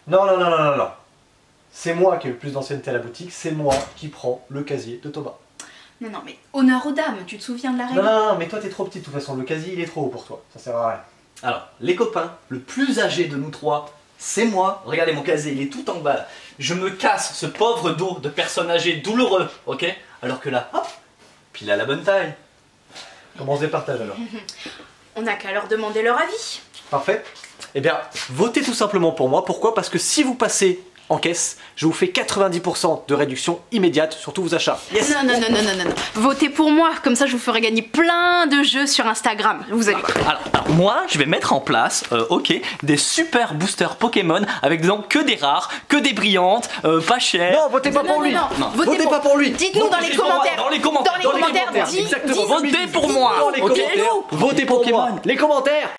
Non, non, non, non, non, non. C'est moi qui ai le plus d'ancienneté à la boutique, c'est moi qui prends le casier de Thomas. Non, non, mais honneur aux dames, tu te souviens de la règle? Non, non, non, mais toi t'es trop petite de toute façon, le casier il est trop haut pour toi, ça sert à rien. Alors, les copains, le plus âgé de nous trois, c'est moi. Regardez mon casier, il est tout en bas. Je me casse ce pauvre dos de personne âgée douloureux, ok? Alors que là, hop, pile à la bonne taille. Comment on se départage alors? On n'a qu'à leur demander leur avis. Parfait. Eh bien, votez tout simplement pour moi. Pourquoi? Parce que si vous passez en caisse, je vous fais 90% de réduction immédiate sur tous vos achats. Yes. Non, non, non, non, non, non, non. Votez pour moi, comme ça je vous ferai gagner plein de jeux sur Instagram. Vous allez voir. Alors moi, je vais mettre en place, ok, des super boosters Pokémon avec disons que des rares, que des brillantes, pas chères. Non, votez pas pour lui. Non. Votez pas pour lui. Dites-nous dans les commentaires. Dans les commentaires. Dans les commentaires. Exactement. Votez pour moi. Dans les commentaires. Votez pour moi. Les commentaires.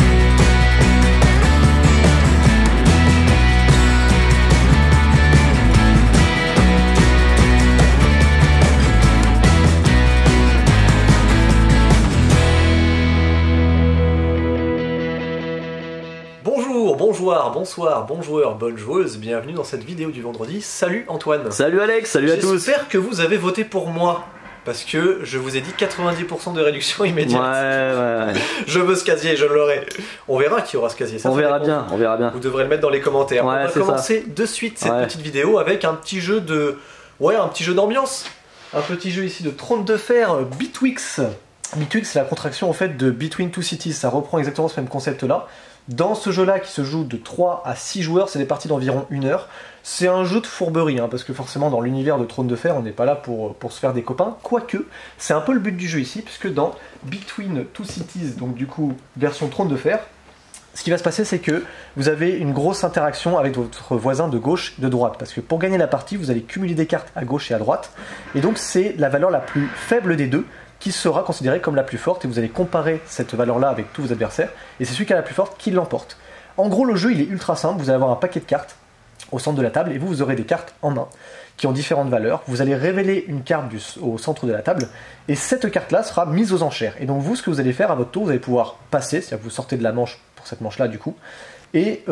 Bonjour, bonsoir, bon joueur, bonne joueuse, bienvenue dans cette vidéo du vendredi. Salut Antoine. Salut Alex, salut à tous. J'espère que vous avez voté pour moi, parce que je vous ai dit 90% de réduction immédiate. Ouais. Je veux ce casier, je l'aurai. On verra qui aura ce casier. Ça on verra bien. Vous devrez le mettre dans les commentaires. Ouais, on va commencer de suite cette petite vidéo avec un petit jeu de... Ouais, un petit jeu d'ambiance. Un petit jeu ici de trône de fer, Bitwix. Bitwix, c'est la contraction en fait de Between Two Cities. Ça reprend exactement ce même concept là. Dans ce jeu-là, qui se joue de 3 à 6 joueurs, c'est des parties d'environ 1 heure. C'est un jeu de fourberie, parce que forcément, dans l'univers de Trône de Fer, on n'est pas là pour se faire des copains. Quoique, c'est un peu le but du jeu ici, puisque dans Between Two Cities, donc du coup, version Trône de Fer, ce qui va se passer, c'est que vous avez une grosse interaction avec votre voisin de gauche et de droite. Parce que pour gagner la partie, vous allez cumuler des cartes à gauche et à droite. Et donc, c'est la valeur la plus faible des deux qui sera considérée comme la plus forte, et vous allez comparer cette valeur-là avec tous vos adversaires, et c'est celui qui a la plus forte qui l'emporte. En gros, le jeu, il est ultra simple, vous allez avoir un paquet de cartes au centre de la table, et vous aurez des cartes en main, qui ont différentes valeurs. Vous allez révéler une carte au centre de la table, et cette carte-là sera mise aux enchères. Et donc vous, ce que vous allez faire à votre tour, vous allez pouvoir passer, c'est-à-dire que vous sortez de la manche pour cette manche-là, du coup, et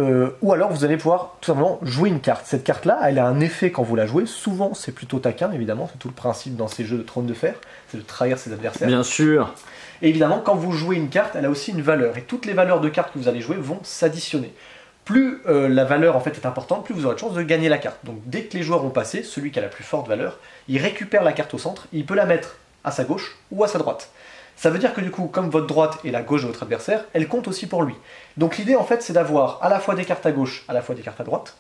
ou alors vous allez pouvoir tout simplement jouer une carte. Cette carte-là, elle a un effet quand vous la jouez. Souvent, c'est plutôt taquin, évidemment. C'est tout le principe dans ces jeux de trône de fer, c'est de trahir ses adversaires. Bien sûr. Et évidemment, quand vous jouez une carte, elle a aussi une valeur. Et toutes les valeurs de cartes que vous allez jouer vont s'additionner. Plus la valeur en fait est importante, plus vous aurez de chances de gagner la carte. Donc dès que les joueurs ont passé, celui qui a la plus forte valeur, il récupère la carte au centre, et il peut la mettre à sa gauche ou à sa droite. Ça veut dire que du coup, comme votre droite est la gauche de votre adversaire, elle compte aussi pour lui. Donc l'idée en fait, c'est d'avoir à la fois des cartes à gauche, à la fois des cartes à droite,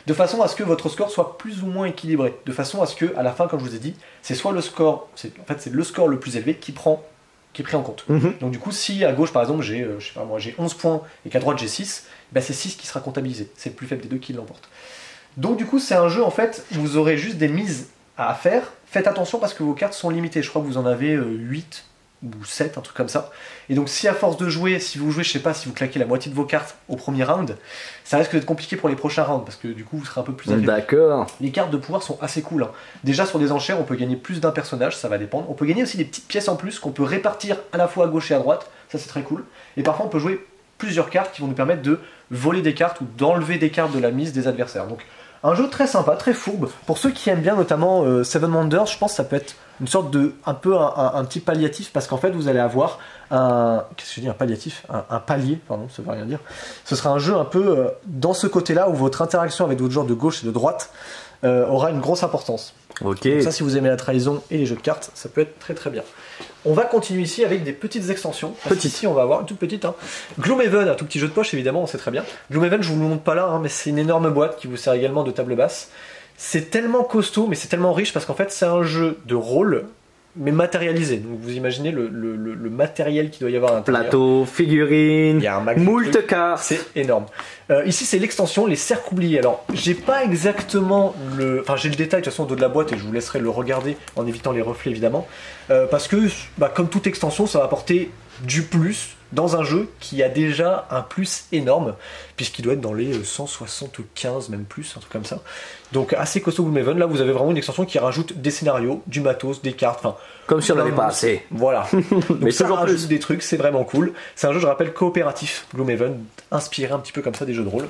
de façon à ce que votre score soit plus ou moins équilibré. De façon à ce que, à la fin, comme je vous ai dit, c'est soit le score, c'est le score le plus élevé qui est pris en compte. Donc du coup, si à gauche par exemple j'ai, je sais pas moi, j'ai 11 points et qu'à droite j'ai 6, ben c'est 6 qui sera comptabilisé. C'est le plus faible des deux qui l'emporte. Donc du coup, c'est un jeu en fait où vous aurez juste des mises à faire. Faites attention parce que vos cartes sont limitées. Je crois que vous en avez 8 ou 7, un truc comme ça. Et donc si à force de jouer, si vous jouez, je sais pas, si vous claquez la moitié de vos cartes au premier round, ça risque d'être compliqué pour les prochains rounds, parce que du coup vous serez un peu plus affaibli. D'accord. Les cartes de pouvoir sont assez cool. Déjà sur des enchères, on peut gagner plus d'un personnage, ça va dépendre. On peut gagner aussi des petites pièces en plus qu'on peut répartir à la fois à gauche et à droite, ça c'est très cool. Et parfois on peut jouer plusieurs cartes qui vont nous permettre de voler des cartes ou d'enlever des cartes de la mise des adversaires. Donc un jeu très sympa, très fourbe. Pour ceux qui aiment bien notamment Seven Wonders, je pense que ça peut être une sorte de, un petit palliatif, parce qu'en fait vous allez avoir qu'est-ce que je dis, un palliatif, un palier, pardon, ça veut rien dire. Ce sera un jeu un peu dans ce côté-là où votre interaction avec d'autres joueurs de gauche et de droite aura une grosse importance. Ok. Donc ça, si vous aimez la trahison et les jeux de cartes, ça peut être très très bien. On va continuer ici avec des petites extensions. Ici, on va avoir une toute petite. Gloomhaven, un tout petit jeu de poche, évidemment, on sait très bien. Gloomhaven, je vous le montre pas là, mais c'est une énorme boîte qui vous sert également de table basse. C'est tellement costaud, mais c'est tellement riche parce qu'en fait, c'est un jeu de rôle, mais matérialisé. Donc vous imaginez le matériel qu'il doit y avoir à l'intérieur. Plateau, figurines, moult cartes. C'est énorme. Ici, c'est l'extension, les cercles oubliés. Alors, j'ai pas exactement le... Enfin, j'ai le détail de toute façon au dos de la boîte et je vous laisserai le regarder en évitant les reflets, évidemment. Parce que, comme toute extension, ça va apporter du plus dans un jeu qui a déjà un plus énorme, puisqu'il doit être dans les 175, même plus, un truc comme ça. Donc assez costaud Gloomhaven. Là vous avez vraiment une extension qui rajoute des scénarios, du matos, des cartes, enfin... Comme si on n'avait pas assez. Voilà. Donc mais ça toujours rajoute plus. des trucs, c'est vraiment cool. C'est un jeu, je rappelle, coopératif, Gloomhaven, inspiré un petit peu comme ça des jeux de rôle.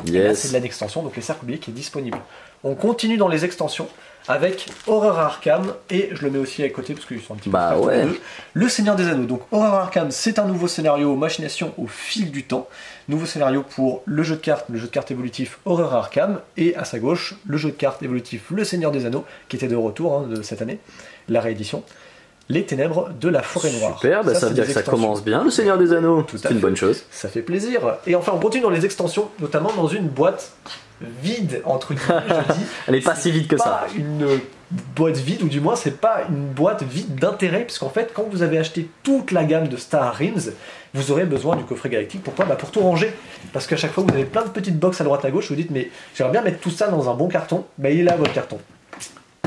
Et là, c'est Yes. de l'extension, donc les cercles oubliés qui est disponible. On continue dans les extensions avec Horror Arkham, et je le mets aussi à côté parce qu'ils sont un petit peu Bah frères tous les ouais. deux. Le Seigneur des Anneaux. Donc Horror Arkham, c'est un nouveau scénario machination au fil du temps. Nouveau scénario pour le jeu de cartes évolutif Horror Arkham, et à sa gauche, le jeu de cartes évolutif Le Seigneur des Anneaux, qui était de retour de cette année, la réédition. Les Ténèbres de la Forêt Noire. Super, bah ça c'est veut dire des que ça extensions. commence bien, le Seigneur des Anneaux. Tout à C'est une fait. bonne chose. Ça fait plaisir. Et enfin, on continue dans les extensions, notamment dans une boîte vide, entre guillemets, je dis. Elle est pas si vite que ça. Pas une boîte vide, ou du moins, c'est pas une boîte vide d'intérêt, puisqu'en fait, quand vous avez acheté toute la gamme de Star Realms, vous aurez besoin du coffret galactique. Pourquoi ? Bah pour tout ranger. Parce qu'à chaque fois, vous avez plein de petites boxes à droite à gauche, vous dites, mais j'aimerais bien mettre tout ça dans un bon carton. Bah il est là, votre carton.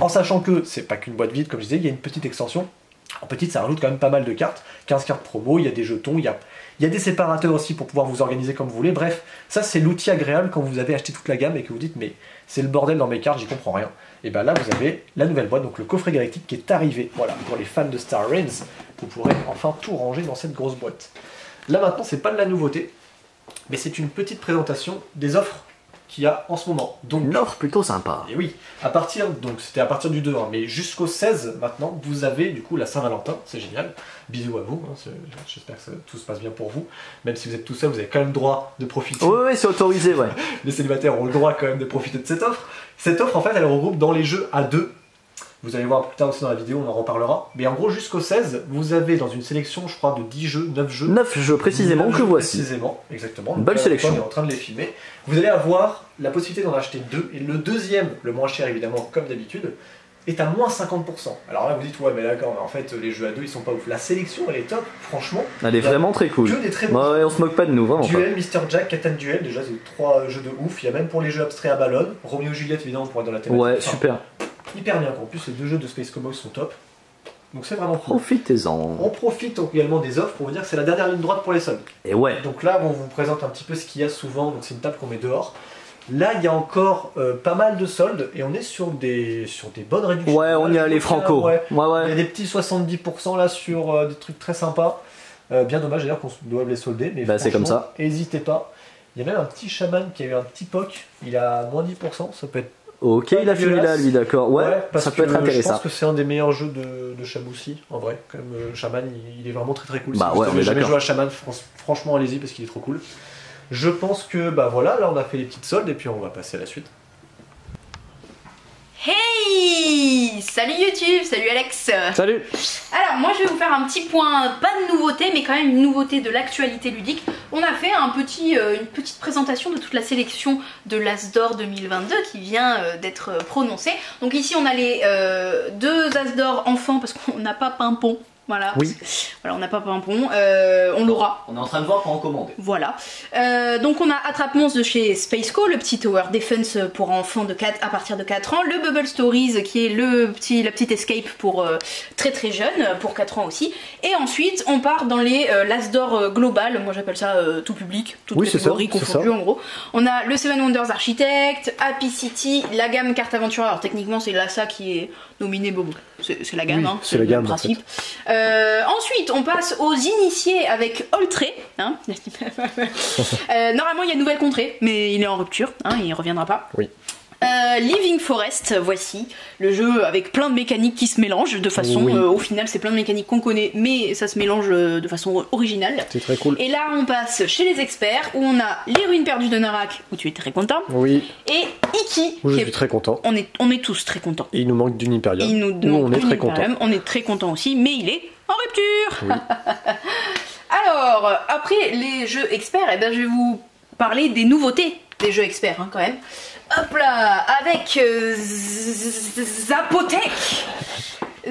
En sachant que c'est pas qu'une boîte vide, comme je disais, il y a une petite extension. En petite, ça rajoute quand même pas mal de cartes. 15 cartes promo, il y a des jetons, il y a des séparateurs aussi pour pouvoir vous organiser comme vous voulez. Bref, ça c'est l'outil agréable quand vous avez acheté toute la gamme et que vous dites mais c'est le bordel dans mes cartes, j'y comprends rien. Et bien là vous avez la nouvelle boîte, donc le coffret galactique qui est arrivé. Voilà, pour les fans de Star Realms, vous pourrez enfin tout ranger dans cette grosse boîte. Là maintenant, c'est pas de la nouveauté, mais c'est une petite présentation des offres qu'il y a en ce moment. Donc, Une offre plutôt sympa. et oui, donc c'était à partir du 2, hein, mais jusqu'au 16 maintenant, vous avez du coup la Saint-Valentin, c'est génial. Bisous à vous, hein, j'espère que tout se passe bien pour vous. Même si vous êtes tout seul, vous avez quand même le droit de profiter. Ouais, c'est autorisé, ouais. Les célibataires ont le droit quand même de profiter de cette offre. Cette offre, en fait, elle regroupe dans les jeux à 2. Vous allez voir plus tard aussi dans la vidéo, on en reparlera. Mais en gros, jusqu'au 16, vous avez dans une sélection, je crois, de 10 jeux, 9 jeux. 9 jeux précisément 9 que jeux voici. Précisément, exactement. Une belle sélection. On est en train de les filmer. Vous allez avoir la possibilité d'en acheter 2. Et le deuxième, le moins cher évidemment, comme d'habitude, est à moins 50%. Alors là, vous dites, ouais, mais d'accord, mais en fait, les jeux à 2, ils sont pas ouf. La sélection, elle est top, franchement. Elle est Il y a vraiment très cool. Que des très bons. Ouais, on se moque pas de nous, vraiment pas. Duel, Mr. Jack, Catan Duel, déjà c'est 3 jeux de ouf. Il y a même pour les jeux abstraits à ballonne. Romeo et Juliette évidemment pour être dans la thématique. Ouais, Enfin, super. hyper bien. En plus, les 2 jeux de Space Cowboys sont top. Donc c'est vraiment cool. Profitez-en. On profite donc également des offres pour vous dire que c'est la dernière ligne droite pour les soldes. Et ouais. Donc là, on vous présente un petit peu ce qu'il y a souvent. Donc c'est une table qu'on met dehors. Là, il y a encore pas mal de soldes et on est sur des bonnes réductions. Ouais, on y est allé franco. Ouais. Ouais, Il y a ouais. des petits 70% là sur des trucs très sympas. Bien dommage d'ailleurs qu'on doive les solder. Mais Bah, c'est comme franchement, ça. n'hésitez pas. Il y a même un petit chaman qui a eu un petit POC. Il a moins 10%. Ça peut être. Ok, il a fini là, lui, d'accord. Ouais, parce ça peut que être Je intéressant. pense que c'est un des meilleurs jeux de Shaboussi, en vrai. Quand même, Shaman, il est vraiment très très cool. Bah si ouais, vous on est n'avez jamais d'accord. joué à Shaman, franchement, allez-y parce qu'il est trop cool. Je pense que, bah voilà, là on a fait les petites soldes et puis on va passer à la suite. Hey! Salut YouTube, salut Alex. Salut. Alors moi je vais vous faire un petit point, pas de nouveauté mais quand même une nouveauté de l'actualité ludique. On a fait une petite présentation de toute la sélection de l'As d'Or 2022 qui vient d'être prononcée. Donc ici on a les 2 As d'Or enfants parce qu'on n'a pas Pimpon. Voilà, Oui. Voilà, on n'a pas Pimpon, on l'aura. On est en train de voir pour en commander. Voilà. Donc on a Attrape-Monstre de chez Spaceco, le petit Tower Defense pour enfants à partir de 4 ans, le Bubble Stories qui est la petite escape pour très très jeunes, pour 4 ans aussi. Et ensuite on part dans les l'As d'Or global, moi j'appelle ça tout public, toutes Oui, c'est catégories ça, c'est confondues ça. en gros. On a le Seven Wonders Architect, Happy City, la gamme carte aventure. Alors techniquement c'est l'ASA qui est nominé, bon, c'est la gamme, Oui, hein, c'est la le gamme, en principe. Ensuite, on passe aux initiés avec Oltré. Hein. Normalement, il y a une nouvelle contrée, mais il est en rupture, hein, il reviendra pas. Oui. Living Forest, voici le jeu avec plein de mécaniques qui se mélangent de façon. Oui. Au final, c'est plein de mécaniques qu'on connaît, mais ça se mélange de façon originale. C'est très cool. Et là, on passe chez les experts où on a les ruines perdues de Narak, où tu es très content, Oui, et Iki. moi je qui est- suis très content. On est tous très contents. Et il nous manque d'une Imperium. Il nous Où demande on est une très content. Imperium, on est très content aussi, mais il est en rupture. Oui. Alors, après les jeux experts, eh ben, je vais vous parler des nouveautés des jeux experts, hein, quand même. Hop là, avec Zapotec.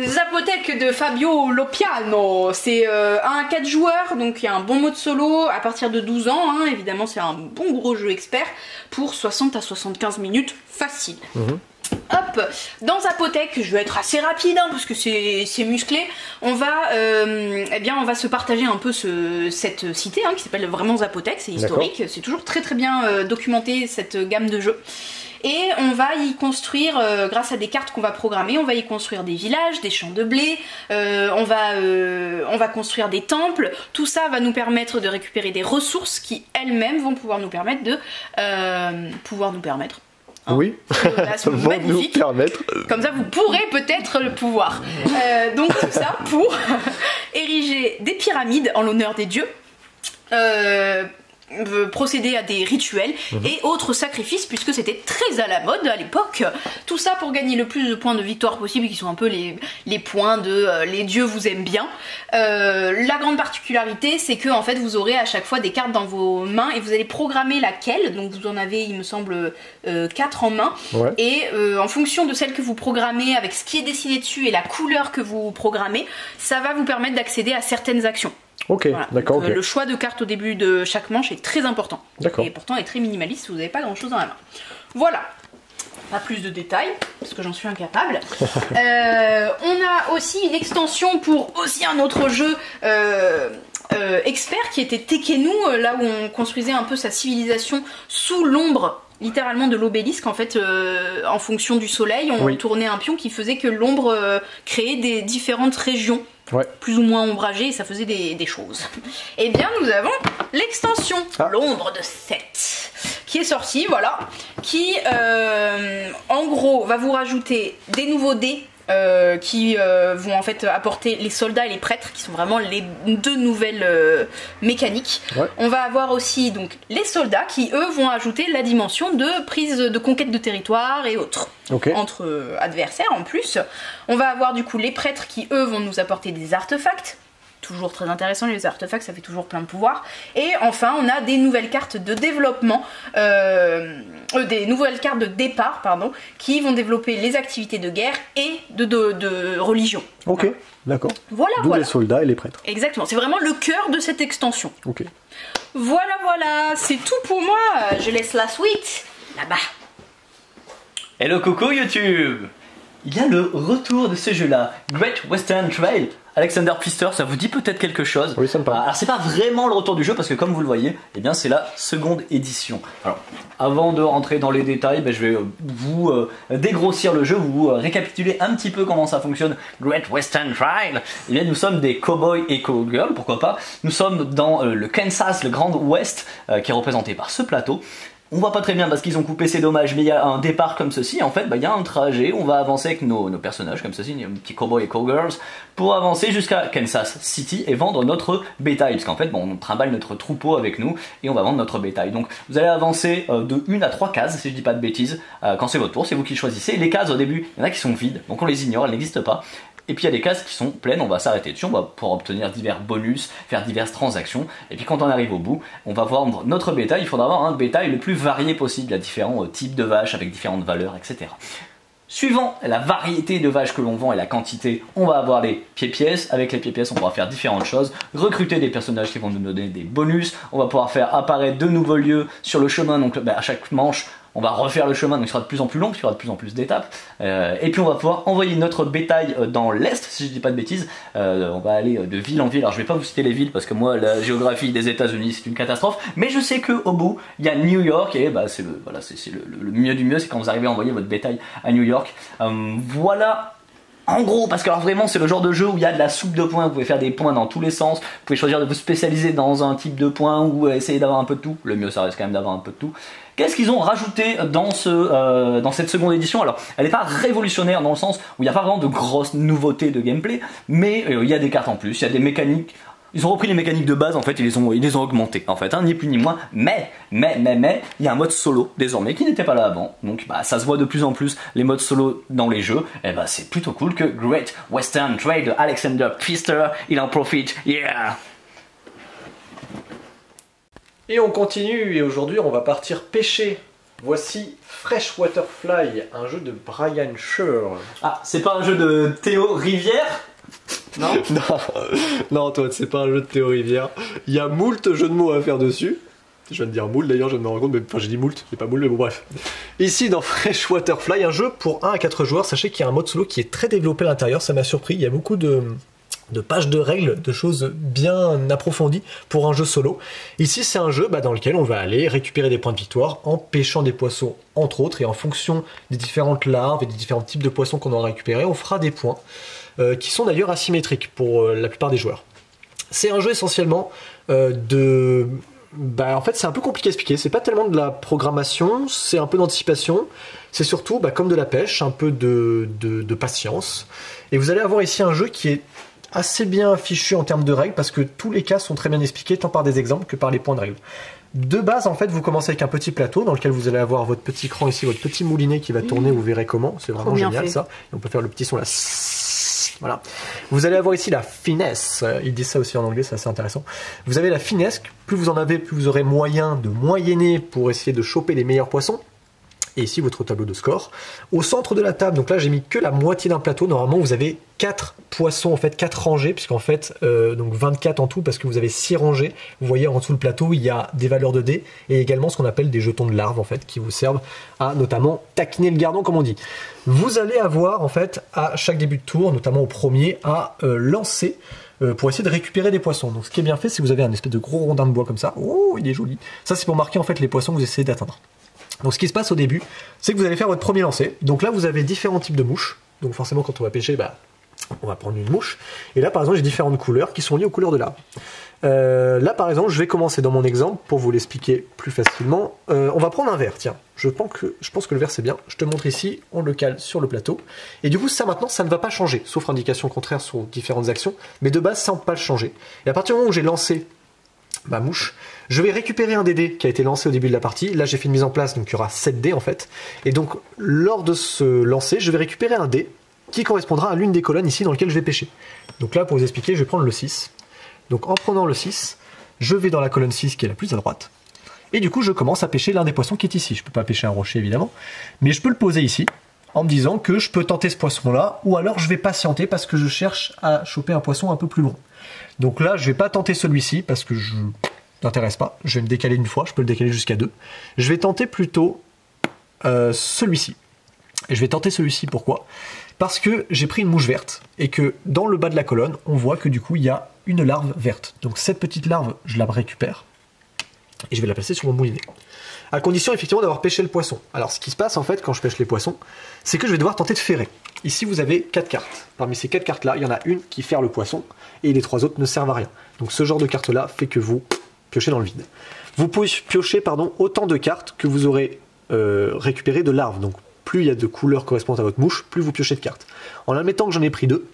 Zapotec de Fabio Lopiano, c'est un 4 joueurs, donc il y a un bon mode solo à partir de 12 ans, hein, évidemment c'est un bon gros jeu expert pour 60 à 75 minutes facile. Hop, dans Zapotec, je vais être assez rapide hein, parce que c'est musclé. On va se partager un peu cette cité hein, qui s'appelle vraiment Zapotec, c'est historique, c'est toujours très très bien documenté cette gamme de jeux. et on va y construire, grâce à des cartes qu'on va programmer, on va y construire des villages, des champs de blé, on va construire des temples. Tout ça va nous permettre de récupérer des ressources qui elles-mêmes vont pouvoir nous permettre de oui, vont nous permettre. Comme ça, vous pourrez peut-être le pouvoir. Donc tout ça pour ériger des pyramides en l'honneur des dieux, procéder à des rituels et autres sacrifices, puisque c'était très à la mode à l'époque. Tout ça pour gagner le plus de points de victoire possible, qui sont un peu les points de les dieux vous aiment bien. La grande particularité, c'est que en fait vous aurez à chaque fois des cartes dans vos mains et vous allez programmer laquelle. Donc vous en avez, il me semble, 4 en main, et en fonction de celle que vous programmez, avec ce qui est dessiné dessus et la couleur que vous programmez, ça va vous permettre d'accéder à certaines actions. Ok, voilà. D'accord. Donc, le choix de cartes au début de chaque manche est très important. D'accord. Et pourtant est très minimaliste, vous n'avez pas grand chose dans la main. Voilà. Pas plus de détails, parce que j'en suis incapable. On a aussi une extension pour aussi un autre jeu expert qui était Tekenu, là où on construisait un peu sa civilisation sous l'ombre littéralement de l'obélisque, en fait, en fonction du soleil, on tournait un pion qui faisait que l'ombre créait des différentes régions. Plus ou moins ombragées, et ça faisait des choses. Et bien nous avons l'extension l'ombre de Seth qui est sortie, voilà, qui en gros va vous rajouter des nouveaux dés qui vont en fait apporter les soldats et les prêtres, qui sont vraiment les deux nouvelles mécaniques. On va avoir aussi donc les soldats qui eux vont ajouter la dimension de prise de conquête de territoire et autres entre adversaires en plus. On va avoir du coup les prêtres qui eux vont nous apporter des artefacts. Toujours très intéressant, les artefacts, ça fait toujours plein de pouvoir. Et enfin, on a des nouvelles cartes de développement, des nouvelles cartes de départ, pardon, qui vont développer les activités de guerre et de religion. Ok, d'accord. Voilà, D'où les soldats et les prêtres. Exactement, c'est vraiment le cœur de cette extension. Ok. Voilà, c'est tout pour moi. Je laisse la suite là-bas. Hello coucou YouTube. Il y a le retour de ce jeu-là, Great Western Trail. Alexander Pfister, ça vous dit peut-être quelque chose? Oui, ça me parle. Alors c'est pas vraiment le retour du jeu parce que comme vous le voyez, eh bien c'est la seconde édition. Alors avant de rentrer dans les détails, je vais vous dégrossir le jeu, vous récapituler un petit peu comment ça fonctionne. Great Western Trail. Eh bien nous sommes des cowboys et cowgirls, pourquoi pas. Nous sommes dans le Kansas, le Grand Ouest, qui est représenté par ce plateau. On voit pas très bien parce qu'ils ont coupé, c'est dommage, mais il y a un départ comme ceci, en fait, il y a un trajet, on va avancer avec nos personnages comme ceci, un petit cowboy et cowgirls, pour avancer jusqu'à Kansas City et vendre notre bétail, parce qu'en fait, on trimballe notre troupeau avec nous et on va vendre notre bétail. Donc vous allez avancer de 1 à 3 cases, si je dis pas de bêtises, quand c'est votre tour, c'est vous qui choisissez. Les cases au début, il y en a qui sont vides, donc on les ignore, elles n'existent pas. Et puis il y a des cases qui sont pleines, on va s'arrêter dessus, on va pouvoir obtenir divers bonus, faire diverses transactions, et puis quand on arrive au bout, on va vendre notre bétail. Il faudra avoir un bétail le plus varié possible, il y a différents types de vaches avec différentes valeurs, etc. Suivant la variété de vaches que l'on vend et la quantité, on va avoir les pieds-pièces. Avec les pieds-pièces, on pourra faire différentes choses, recruter des personnages qui vont nous donner des bonus, on va pouvoir faire apparaître de nouveaux lieux sur le chemin, donc à chaque manche, on va refaire le chemin, donc il sera de plus en plus long, parce qu'il y aura de plus en plus d'étapes. Et puis on va pouvoir envoyer notre bétail dans l'Est, si je dis pas de bêtises. On va aller de ville en ville. Alors je vais pas vous citer les villes, parce que moi, la géographie des États-Unis c'est une catastrophe. Mais je sais qu'au bout, il y a New York, et c'est le mieux du mieux, c'est quand vous arrivez à envoyer votre bétail à New York. Voilà. En gros, parce que alors vraiment c'est le genre de jeu où il y a de la soupe de points, vous pouvez faire des points dans tous les sens, vous pouvez choisir de vous spécialiser dans un type de points ou essayer d'avoir un peu de tout. Le mieux ça reste quand même d'avoir un peu de tout. Qu'est-ce qu'ils ont rajouté dans cette seconde édition? Alors elle n'est pas révolutionnaire dans le sens où il n'y a pas vraiment de grosses nouveautés de gameplay, mais il y a des cartes en plus, il y a des mécaniques. Ils ont repris les mécaniques de base, en fait, ils les ont augmentées, en fait, ni plus ni moins. Mais, il y a un mode solo, désormais, qui n'était pas là avant. Donc, ça se voit de plus en plus, les modes solo dans les jeux. Et c'est plutôt cool que Great Western Trail de Alexander Pfister, il en profite, yeah! Et on continue, et aujourd'hui, on va partir pêcher. Voici Freshwater Fly, un jeu de Brian Shure. Ah, c'est pas un jeu de Théo Rivière? Non. Non, toi, c'est pas un jeu de Théo Rivière. Il y a moult jeux de mots à faire dessus. Je viens de dire moult d'ailleurs, je me rends compte, mais enfin j'ai dit moult, j'ai pas moult, mais bon bref. Ici dans Freshwater Fly, un jeu pour 1 à 4 joueurs, sachez qu'il y a un mode solo qui est très développé à l'intérieur, ça m'a surpris, il y a beaucoup de pages de règles, de choses bien approfondies pour un jeu solo. Ici, c'est un jeu dans lequel on va aller récupérer des points de victoire en pêchant des poissons, entre autres, et en fonction des différentes larves et des différents types de poissons qu'on aura récupérés, on fera des points qui sont d'ailleurs asymétriques pour la plupart des joueurs. C'est un jeu essentiellement en fait, c'est un peu compliqué à expliquer. C'est pas tellement de la programmation, c'est un peu d'anticipation. C'est surtout, comme de la pêche, un peu de patience. Et vous allez avoir ici un jeu qui est assez bien fichu en termes de règles, parce que tous les cas sont très bien expliqués, tant par des exemples que par les points de règles. De base, en fait, vous commencez avec un petit plateau dans lequel vous allez avoir votre petit cran ici, votre petit moulinet qui va tourner, vous verrez comment. C'est vraiment génial ça. Et on peut faire le petit son là. Voilà. Vous allez avoir ici la finesse. Ils disent ça aussi en anglais, c'est assez intéressant. Vous avez la finesse. Plus vous en avez, plus vous aurez moyen de moyenner pour essayer de choper les meilleurs poissons. Et ici, votre tableau de score. Au centre de la table, donc là, j'ai mis que la moitié d'un plateau. Normalement, vous avez 4 poissons, en fait, 4 rangées, puisqu'en fait, donc 24 en tout, parce que vous avez 6 rangées. Vous voyez, en dessous du plateau, il y a des valeurs de dés, et également ce qu'on appelle des jetons de larves, en fait, qui vous servent à, notamment, taquiner le gardon, comme on dit. Vous allez avoir, en fait, à chaque début de tour, notamment au premier, à lancer pour essayer de récupérer des poissons. Donc, ce qui est bien fait, c'est que vous avez un espèce de gros rondin de bois comme ça. Oh, il est joli. Ça, c'est pour marquer, en fait, les poissons que vous essayez d'atteindre. Donc ce qui se passe au début, c'est que vous allez faire votre premier lancer. Donc là, vous avez différents types de mouches. Donc forcément, quand on va pêcher, on va prendre une mouche. Et là, par exemple, j'ai différentes couleurs qui sont liées aux couleurs de l'arbre. Là, par exemple, je vais commencer dans mon exemple pour vous l'expliquer plus facilement. On va prendre un verre, tiens. Je pense que le verre, c'est bien. Je te montre ici, on le cale sur le plateau. Et du coup, ça maintenant, ça ne va pas changer, sauf indication contraire sur différentes actions. Mais de base, ça ne va pas le changer. Et à partir du moment où j'ai lancé ma mouche, je vais récupérer un des dés qui a été lancé au début de la partie. Là, j'ai fait une mise en place, donc il y aura 7 dés en fait. Et donc, lors de ce lancer, je vais récupérer un dé qui correspondra à l'une des colonnes ici dans lesquelles je vais pêcher. Donc là, pour vous expliquer, je vais prendre le 6. Donc en prenant le 6, je vais dans la colonne 6 qui est la plus à droite. Et du coup, je commence à pêcher l'un des poissons qui est ici. Je ne peux pas pêcher un rocher évidemment, mais je peux le poser ici en me disant que je peux tenter ce poisson-là, ou alors je vais patienter parce que je cherche à choper un poisson un peu plus loin. Donc là, je vais pas tenter celui-ci parce que je m'intéresse pas. Je vais me décaler une fois, je peux le décaler jusqu'à 2. Je vais tenter plutôt celui-ci. Et je vais tenter celui-ci, pourquoi? Parce que j'ai pris une mouche verte et que dans le bas de la colonne, on voit que du coup, il y a une larve verte. Donc cette petite larve, je la récupère et je vais la placer sur mon moulinet. À condition effectivement d'avoir pêché le poisson. Alors ce qui se passe en fait quand je pêche les poissons, c'est que je vais devoir tenter de ferrer. Ici vous avez 4 cartes. Parmi ces 4 cartes là, il y en a une qui ferre le poisson et les 3 autres ne servent à rien. Donc ce genre de carte là fait que vous piochez dans le vide. Vous pouvez piocher autant de cartes que vous aurez récupéré de larves. Donc plus il y a de couleurs correspondantes à votre mouche, plus vous piochez de cartes. En admettant que j'en ai pris 2,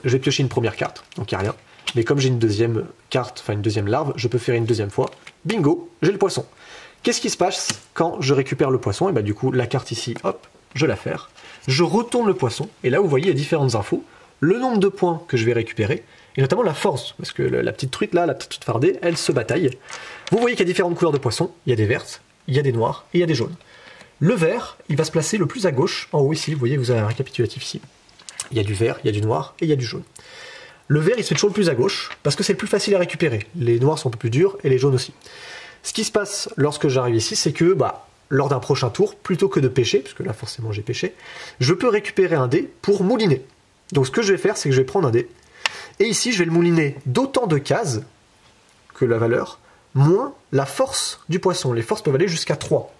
je vais piocher une première carte, donc il n'y a rien. Mais comme j'ai une deuxième carte, enfin une deuxième larve, je peux faire une deuxième fois. Bingo, j'ai le poisson. Qu'est-ce qui se passe quand je récupère le poisson? Et du coup, la carte ici, hop, je la ferre. Je retourne le poisson, et là vous voyez, il y a différentes infos. Le nombre de points que je vais récupérer, et notamment la force, parce que la petite truite là, la petite truite fardée, elle se bataille. Vous voyez qu'il y a différentes couleurs de poissons, il y a des vertes, il y a des noires, et il y a des jaunes. Le vert, il va se placer le plus à gauche, en haut ici, vous voyez, vous avez un récapitulatif ici. Il y a du vert, il y a du noir, et il y a du jaune. Le vert, il se fait toujours le plus à gauche, parce que c'est le plus facile à récupérer. Les noirs sont un peu plus durs, et les jaunes aussi. Ce qui se passe lorsque j'arrive ici, c'est que lors d'un prochain tour, plutôt que de pêcher, puisque là forcément j'ai pêché, je peux récupérer un dé pour mouliner. Donc ce que je vais faire, c'est que je vais prendre un dé, et ici je vais le mouliner d'autant de cases que la valeur, moins la force du poisson. Les forces peuvent aller jusqu'à 3.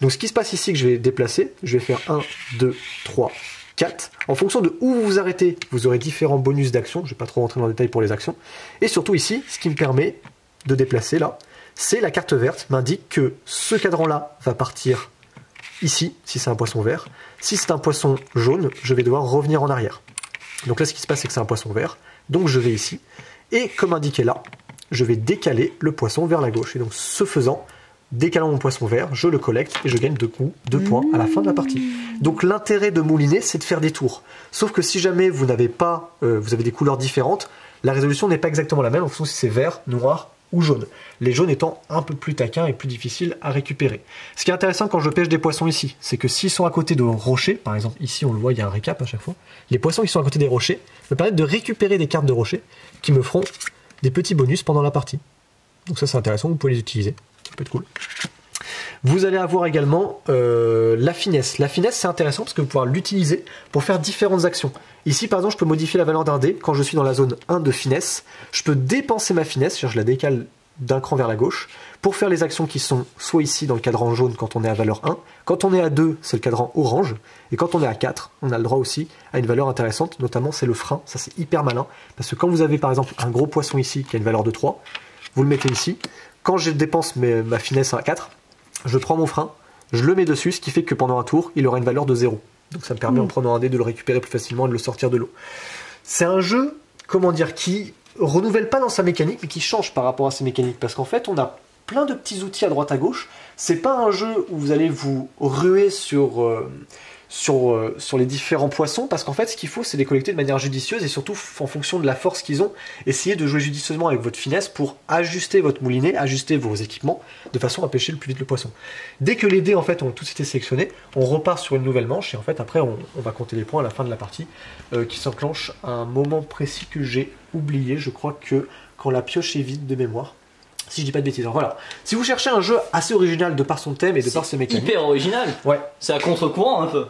Donc ce qui se passe ici, que je vais déplacer, je vais faire 1, 2, 3, 4. En fonction de où vous vous arrêtez, vous aurez différents bonus d'action. Je ne vais pas trop rentrer dans le détail pour les actions. Et surtout ici, ce qui me permet de déplacer là, c'est la carte verte m'indique que ce cadran-là va partir ici, si c'est un poisson vert. Si c'est un poisson jaune, je vais devoir revenir en arrière. Donc là, ce qui se passe, c'est que c'est un poisson vert. Donc je vais ici. Et comme indiqué là, je vais décaler le poisson vers la gauche. Et donc ce faisant, décalant mon poisson vert, je le collecte et je gagne 2 points à la fin de la partie. Donc l'intérêt de mouliner, c'est de faire des tours. Sauf que si jamais vous n'avez pas, vous avez des couleurs différentes, la résolution n'est pas exactement la même en fonction si c'est vert, noir ou jaune. Les jaunes étant un peu plus taquins et plus difficiles à récupérer. Ce qui est intéressant quand je pêche des poissons ici, c'est que s'ils sont à côté de rochers, par exemple ici on le voit, il y a un récap à chaque fois, les poissons qui sont à côté des rochers me permettent de récupérer des cartes de rochers qui me feront des petits bonus pendant la partie. Donc ça c'est intéressant, vous pouvez les utiliser, ça peut être cool. Vous allez avoir également la finesse. La finesse, c'est intéressant parce que vous pouvez l'utiliser pour faire différentes actions. Ici, par exemple, je peux modifier la valeur d'un dé. Quand je suis dans la zone 1 de finesse, je peux dépenser ma finesse, c'est-à-dire je la décale d'un cran vers la gauche, pour faire les actions qui sont soit ici dans le cadran jaune quand on est à valeur 1, quand on est à 2, c'est le cadran orange, et quand on est à 4, on a le droit aussi à une valeur intéressante, notamment c'est le frein, ça c'est hyper malin, parce que quand vous avez par exemple un gros poisson ici qui a une valeur de 3, vous le mettez ici, quand je dépense ma finesse à 4, je prends mon frein, je le mets dessus, ce qui fait que pendant un tour, il aura une valeur de 0. Donc ça me permet en prenant un dé de le récupérer plus facilement et de le sortir de l'eau. C'est un jeu, comment dire, qui renouvelle pas dans sa mécanique, mais qui change par rapport à ses mécaniques, parce qu'en fait, on a plein de petits outils à droite à gauche. C'est pas un jeu où vous allez vous ruer sur les différents poissons, parce qu'en fait, ce qu'il faut, c'est les collecter de manière judicieuse, et surtout, en fonction de la force qu'ils ont, essayer de jouer judicieusement avec votre finesse pour ajuster votre moulinet, ajuster vos équipements, de façon à pêcher le plus vite le poisson. Dès que les dés, en fait, ont tous été sélectionnés, on repart sur une nouvelle manche, et en fait, après, on va compter les points à la fin de la partie, qui s'enclenche à un moment précis que j'ai oublié. Je crois que quand la pioche est vide de mémoire, si je dis pas de bêtises. Alors voilà, si vous cherchez un jeu assez original de par son thème et de par ses mécaniques... Hyper original. Ouais. C'est à contre-courant un peu.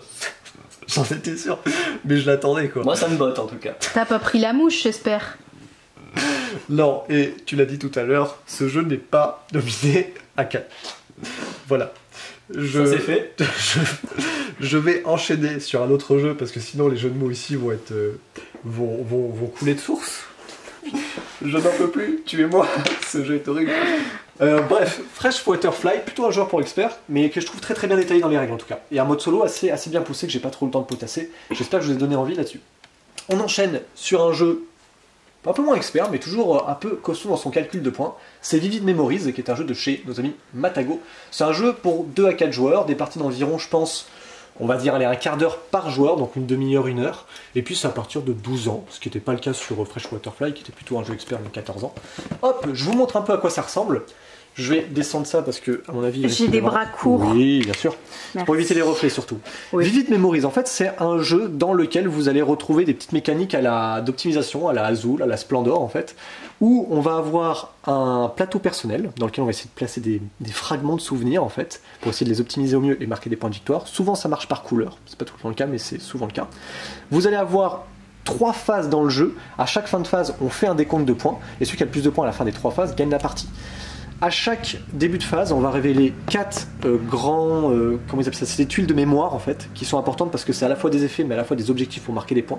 J'en étais sûr, mais je l'attendais quoi. Moi ça me botte en tout cas. T'as pas pris la mouche, j'espère. Non, et tu l'as dit tout à l'heure, ce jeu n'est pas nominé à 4. Voilà. Ça c'est fait. Je vais enchaîner sur un autre jeu parce que sinon les jeux de mots ici vont être vont couler de source. Je n'en peux plus, tuez-moi, ce jeu est horrible. Bref, Fresh Waterfly, plutôt un joueur pour expert, mais que je trouve très très bien détaillé dans les règles en tout cas. Et un mode solo assez bien poussé que j'ai pas trop le temps de potasser. J'espère que je vous ai donné envie là-dessus. On enchaîne sur un jeu un peu moins expert, mais toujours un peu costaud dans son calcul de points. C'est Vivid Memories, qui est un jeu de chez nos amis Matago. C'est un jeu pour 2 à 4 joueurs, des parties d'environ, je pense, on va dire, allez, un quart d'heure par joueur, donc une demi-heure, 1 heure. Et puis c'est à partir de 12 ans, ce qui n'était pas le cas sur Fresh Waterfly, qui était plutôt un jeu expert de 14 ans. Hop, je vous montre un peu à quoi ça ressemble. Je vais descendre ça parce que, à mon avis... J'ai des bras courts. Oui, bien sûr. Merci. Pour éviter les reflets surtout. Oui. Vivid Memories, en fait, c'est un jeu dans lequel vous allez retrouver des petites mécaniques d'optimisation, à la Azul, à la Splendor, en fait, où on va avoir un plateau personnel dans lequel on va essayer de placer des fragments de souvenirs, en fait, pour essayer de les optimiser au mieux et marquer des points de victoire. Souvent, ça marche par couleur. C'est pas tout le temps le cas, mais c'est souvent le cas. Vous allez avoir 3 phases dans le jeu. À chaque fin de phase, on fait un décompte de points, et celui qui a le plus de points à la fin des 3 phases gagne la partie. À chaque début de phase, on va révéler 4 grands, comment ils appellent ça, c'est des tuiles de mémoire en fait, qui sont importantes parce que c'est à la fois des effets mais à la fois des objectifs pour marquer des points.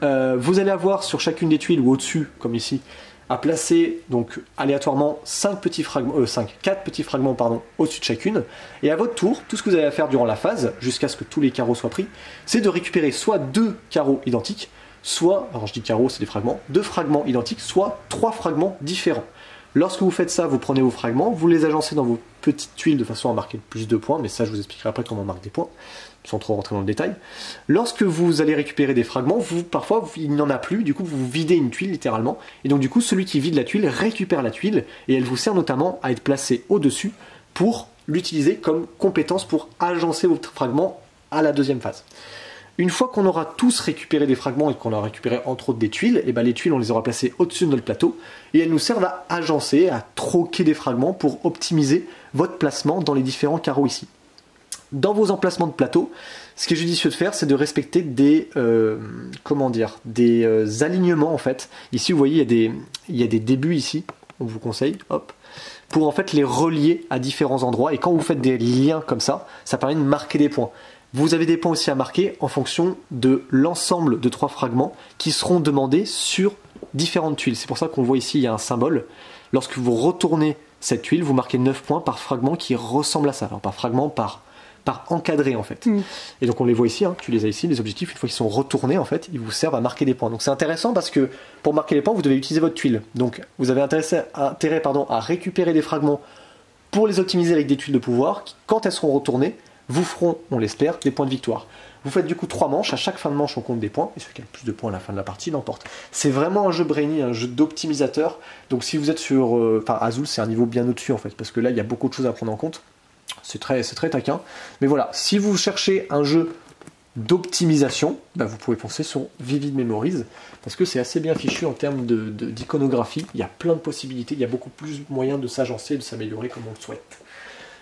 Vous allez avoir sur chacune des tuiles ou au-dessus, comme ici, à placer donc aléatoirement 4 petits fragments au-dessus de chacune. Et à votre tour, tout ce que vous avez à faire durant la phase, jusqu'à ce que tous les carreaux soient pris, c'est de récupérer soit 2 carreaux identiques, soit, alors je dis carreaux, c'est des fragments, 2 fragments identiques, soit 3 fragments différents. Lorsque vous faites ça, vous prenez vos fragments, vous les agencez dans vos petites tuiles de façon à marquer plus de points, mais ça je vous expliquerai après comment on marque des points, sans trop rentrer dans le détail. Lorsque vous allez récupérer des fragments, parfois il n'y en a plus, du coup vous videz une tuile littéralement, et donc du coup celui qui vide la tuile récupère la tuile, et elle vous sert notamment à être placée au-dessus pour l'utiliser comme compétence pour agencer vos fragments à la deuxième phase. Une fois qu'on aura tous récupéré des fragments et qu'on aura récupéré entre autres des tuiles, et ben les tuiles on les aura placées au-dessus de notre plateau et elles nous servent à agencer, à troquer des fragments pour optimiser votre placement dans les différents carreaux ici. Dans vos emplacements de plateau, ce qui est judicieux de faire, c'est de respecter des alignements en fait. Ici vous voyez il y a des débuts ici, on vous conseille, hop, pour en fait les relier à différents endroits, et quand vous faites des liens comme ça, ça permet de marquer des points. Vous avez des points aussi à marquer en fonction de l'ensemble de 3 fragments qui seront demandés sur différentes tuiles. C'est pour ça qu'on voit ici, il y a un symbole. Lorsque vous retournez cette tuile, vous marquez 9 points par fragment qui ressemble à ça. Alors par fragment, par encadré en fait. Et donc on les voit ici, hein, tu les as ici, les objectifs, une fois qu'ils sont retournés en fait, ils vous servent à marquer des points. Donc c'est intéressant parce que pour marquer les points, vous devez utiliser votre tuile. Donc vous avez intérêt à récupérer des fragments pour les optimiser avec des tuiles de pouvoir qui, quand elles seront retournées, vous feront, on l'espère, des points de victoire. Vous faites du coup 3 manches, à chaque fin de manche on compte des points, et celui qui a le plus de points à la fin de la partie l'emporte. C'est vraiment un jeu brainy, un jeu d'optimisateur, donc si vous êtes sur... Azul c'est un niveau bien au-dessus en fait, parce que là il y a beaucoup de choses à prendre en compte, c'est très taquin. Mais voilà, si vous cherchez un jeu d'optimisation, bah vous pouvez penser sur Vivid Memories, parce que c'est assez bien fichu en termes d'iconographie, il y a plein de possibilités, il y a beaucoup plus moyen de s'agencer, de s'améliorer comme on le souhaite.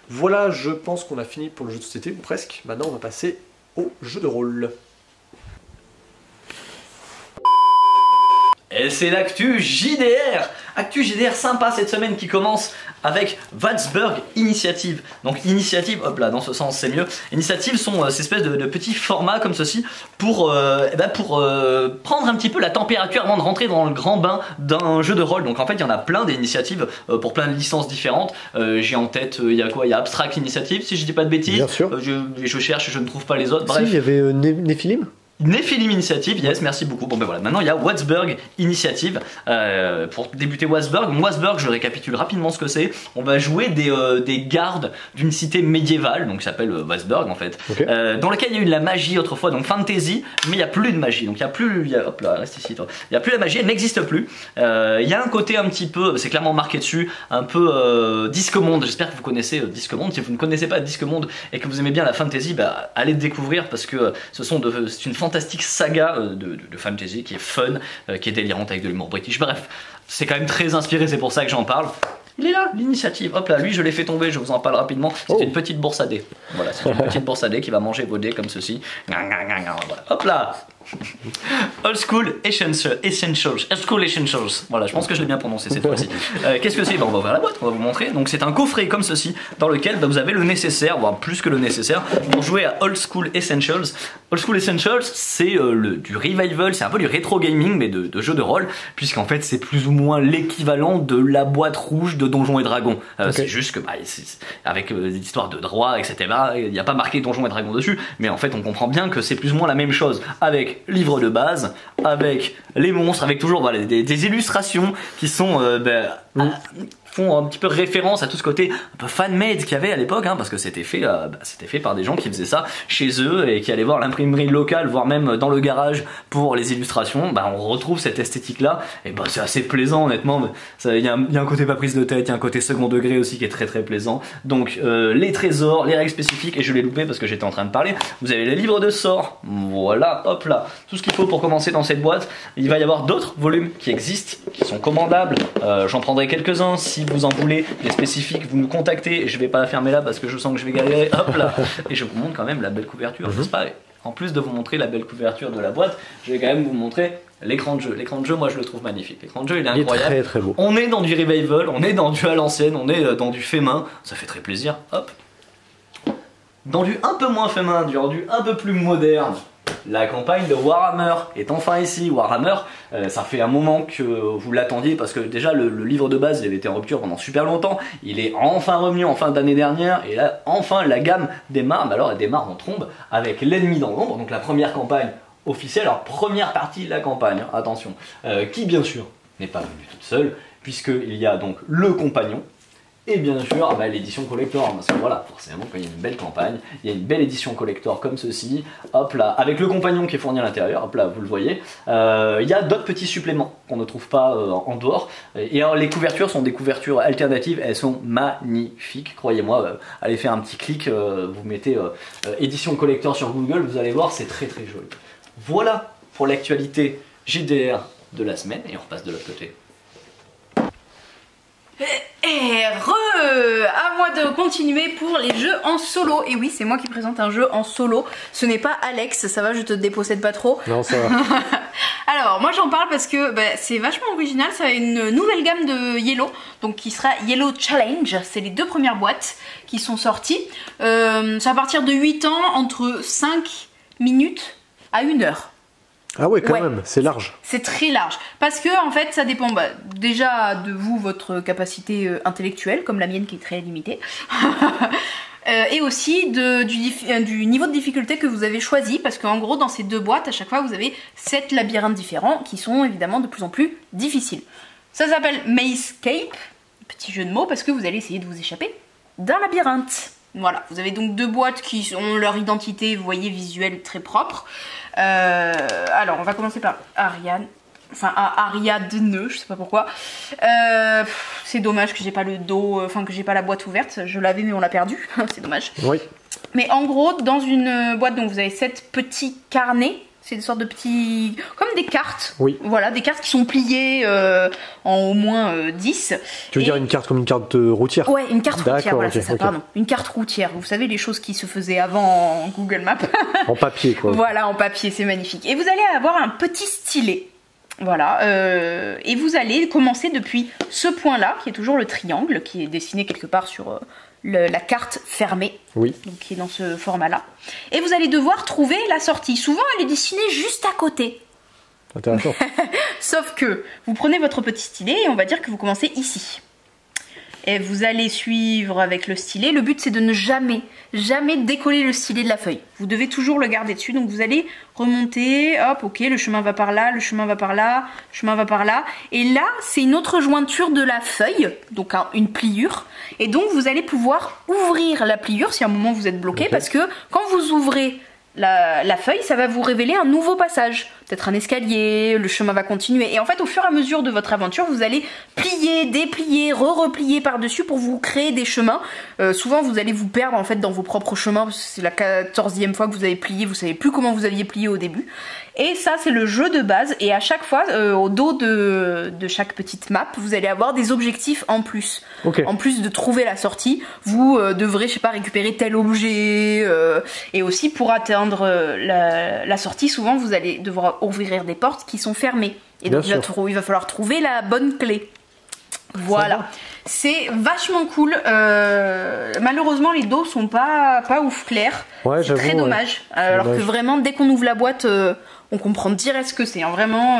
Voilà, je pense qu'on a fini pour le jeu de société, ou presque. Maintenant, on va passer au jeu de rôle. Et c'est l'actu JDR. Actu JDR sympa cette semaine qui commence avec Wadsburg Initiative. Donc Initiative, hop là, dans ce sens c'est mieux. Initiative sont ces espèces de petits formats comme ceci pour prendre un petit peu la température avant de rentrer dans le grand bain d'un jeu de rôle. Donc en fait il y en a plein des initiatives pour plein de licences différentes. J'ai en tête, il y a quoi? Il y a Abstract Initiative si je dis pas de bêtises. Bien sûr. Je cherche, je ne trouve pas les autres. Bref. Si, il y avait Nephilim. Nephilim Initiative, yes, merci beaucoup. Bon ben voilà, maintenant il y a Wadsburg Initiative. Pour débuter Wadsburg, je récapitule rapidement ce que c'est. On va jouer des gardes d'une cité médiévale, donc qui s'appelle Wadsburg en fait, okay. Dans laquelle il y a eu de la magie autrefois, donc fantasy, mais il n'y a plus de magie. Donc il n'y a plus, hop là, reste ici toi. Il n'y a plus la magie, elle n'existe plus. Il y a un côté un petit peu, c'est clairement marqué dessus, un peu Disque Monde. J'espère que vous connaissez Disque Monde. Si vous ne connaissez pas Disque Monde et que vous aimez bien la fantasy, bah, allez le découvrir parce que c'est une fantastique saga de fantasy qui est fun, qui est délirante avec de l'humour british. Bref, c'est quand même très inspiré, c'est pour ça que j'en parle. Il est là, l'initiative. Hop là, lui je l'ai fait tomber, je vous en parle rapidement. C'est une petite bourse à dés. Voilà, c'est une petite bourse à dés qui va manger vos dés comme ceci. Voilà. Hop là. Old School Essentials. Old School Essentials. Voilà, je pense que je l'ai bien prononcé cette fois-ci. Qu'est-ce que c'est? On va ouvrir la boîte, on va vous montrer. Donc c'est un coffret comme ceci, dans lequel vous avez le nécessaire, voire plus que le nécessaire, pour jouer à Old School Essentials. Old School Essentials, c'est du revival, c'est un peu du rétro gaming, mais de jeu de rôle, puisqu'en fait c'est plus ou moins l'équivalent de la boîte rouge de Donjons et Dragons. Okay. C'est juste que avec des histoires de droits, etc., il n'y a pas marqué Donjons et Dragons dessus, mais en fait on comprend bien que c'est plus ou moins la même chose, avec livre de base, avec les monstres, avec toujours voilà, des illustrations qui sont font un petit peu référence à tout ce côté un peu fan-made qu'il y avait à l'époque, hein, parce que c'était fait par des gens qui faisaient ça chez eux et qui allaient voir l'imprimerie locale, voire même dans le garage pour les illustrations. Bah, on retrouve cette esthétique là et bah, c'est assez plaisant honnêtement. Il y a un côté pas prise de tête, il y a un côté second degré aussi qui est très très plaisant. Donc les trésors, les règles spécifiques, et je l'ai loupé parce que j'étais en train de parler, vous avez les livres de sorts, voilà, hop là, tout ce qu'il faut pour commencer dans cette boîte. Il va y avoir d'autres volumes qui existent, qui sont commandables, j'en prendrai quelques-uns. Si vous en voulez, les spécifiques, vous nous contactez. Je vais pas la fermer là parce que je sens que je vais galérer. Hop là. Et je vous montre quand même la belle couverture. C'est pas, en plus de vous montrer la belle couverture de la boîte, je vais quand même vous montrer l'écran de jeu. L'écran de jeu, moi je le trouve magnifique. L'écran de jeu, il est incroyable. Très très beau. On est dans du revival, on est dans du à l'ancienne, on est dans du fait main. Ça fait très plaisir. Hop. Dans du un peu moins fait main, du un peu plus moderne. La campagne de Warhammer est enfin ici. Warhammer, ça fait un moment que vous l'attendiez parce que déjà le livre de base il avait été en rupture pendant super longtemps. Il est enfin revenu en fin d'année dernière et là enfin la gamme démarre. Mais alors elle démarre en trombe avec l'ennemi dans l'ombre, donc la première campagne officielle, alors première partie de la campagne, attention, qui bien sûr n'est pas venue toute seule puisqu'il y a donc le compagnon. Et bien sûr, l'édition collector, parce que voilà, forcément, quand il y a une belle campagne, il y a une belle édition collector comme ceci, hop là, avec le compagnon qui est fourni à l'intérieur, hop là, vous le voyez. Il y a d'autres petits suppléments qu'on ne trouve pas en dehors. Et alors, les couvertures sont des couvertures alternatives, elles sont magnifiques, croyez-moi. Allez faire un petit clic, vous mettez édition collector sur Google, vous allez voir, c'est très très joli. Voilà pour l'actualité JDR de la semaine, et on repasse de l'autre côté. À moi de continuer pour les jeux en solo. Et oui, c'est moi qui présente un jeu en solo. Ce n'est pas Alex, ça va, je te dépossède pas trop. Non, ça va. Alors, moi j'en parle parce que c'est vachement original. Ça a une nouvelle gamme de Yellow, donc qui sera Yellow Challenge. C'est les 2 premières boîtes qui sont sorties. C'est à partir de 8 ans, entre 5 minutes à 1 heure. Ah ouais, quand même, c'est large. C'est très large. Parce que, en fait, ça dépend déjà de vous, votre capacité intellectuelle, comme la mienne qui est très limitée. Et aussi du niveau de difficulté que vous avez choisi. Parce qu'en gros, dans ces 2 boîtes, à chaque fois, vous avez 7 labyrinthes différents qui sont évidemment de plus en plus difficiles. Ça s'appelle Mazecape, petit jeu de mots, parce que vous allez essayer de vous échapper d'un labyrinthe. Voilà, vous avez donc 2 boîtes qui ont leur identité, vous voyez, visuelle très propre. Alors, on va commencer par Ariane. Enfin, Ariadne, je sais pas pourquoi. C'est dommage que j'ai pas le dos, que j'ai pas la boîte ouverte. Je l'avais, mais on l'a perdu. C'est dommage. Oui. Mais en gros, dans une boîte, donc vous avez 7 petits carnets C'est des sortes de petits... comme des cartes. Oui. Voilà, des cartes qui sont pliées en au moins 10. Tu veux dire une carte comme une carte routière? Ouais, une carte routière, voilà, ok, c'est ça, ok. pardon. Une carte routière. Vous savez, les choses qui se faisaient avant en Google Maps. En papier, quoi. Voilà, en papier, c'est magnifique. Et vous allez avoir un petit stylet. Voilà, et vous allez commencer depuis ce point-là, qui est toujours le triangle, qui est dessiné quelque part sur la carte fermée, Oui. donc qui est dans ce format-là. Et vous allez devoir trouver la sortie. Souvent, elle est dessinée juste à côté. Intéressant. Sauf que vous prenez votre petit stylet et on va dire que vous commencez ici. Et vous allez suivre avec le stylet. Le but, c'est de ne jamais décoller le stylet de la feuille. Vous devez toujours le garder dessus. Donc vous allez remonter. Hop, ok, le chemin va par là, le chemin va par là, le chemin va par là. Et là, c'est une autre jointure de la feuille. Donc une pliure. Et donc vous allez pouvoir ouvrir la pliure si à un moment vous êtes bloqué. Ok. Parce que quand vous ouvrez la feuille, ça va vous révéler un nouveau passage. Peut-être un escalier, le chemin va continuer. Et en fait, au fur et à mesure de votre aventure, vous allez plier, déplier, replier par-dessus pour vous créer des chemins. Souvent, vous allez vous perdre en fait dans vos propres chemins. Parce que c'est la 14e fois que vous avez plié, vous savez plus comment vous aviez plié au début. Et ça, c'est le jeu de base. Et à chaque fois, au dos de chaque petite map, vous allez avoir des objectifs en plus. Ok. En plus de trouver la sortie, vous devrez, je sais pas, récupérer tel objet. Et aussi, pour atteindre la sortie, souvent, vous allez devoir ouvrir des portes qui sont fermées. Et donc, Bien il va falloir trouver la bonne clé. Voilà. C'est vachement cool. Malheureusement, les dos sont pas ouf clairs. Ouais, C'est j'avoue, très ouais. dommage. C'est Alors dommage. que vraiment, dès qu'on ouvre la boîte, on comprend direct ce que c'est. Hein. Vraiment,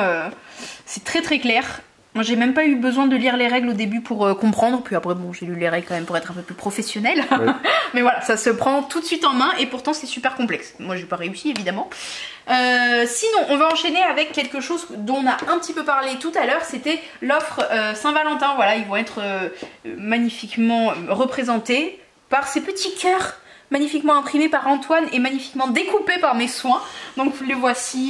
c'est très très clair. Moi, j'ai même pas eu besoin de lire les règles au début pour comprendre. Puis après, bon, j'ai lu les règles quand même pour être un peu plus professionnel. Oui. Mais voilà, ça se prend tout de suite en main et pourtant c'est super complexe. Moi, j'ai pas réussi évidemment. Sinon, on va enchaîner avec quelque chose dont on a un petit peu parlé tout à l'heure. C'était l'offre Saint-Valentin. Voilà, ils vont être magnifiquement représentés par ces petits cœurs magnifiquement imprimés par Antoine et magnifiquement découpés par mes soins. Donc les voici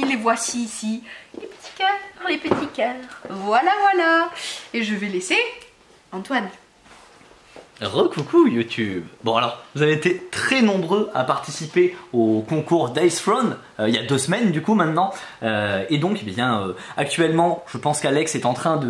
ici. Les petits cœurs. Voilà, voilà. Et je vais laisser Antoine. Recoucou YouTube. Bon alors, vous avez été très nombreux à participer au concours Dice Throne il y a 2 semaines du coup maintenant. Et donc, eh bien, actuellement, je pense qu'Alex est en train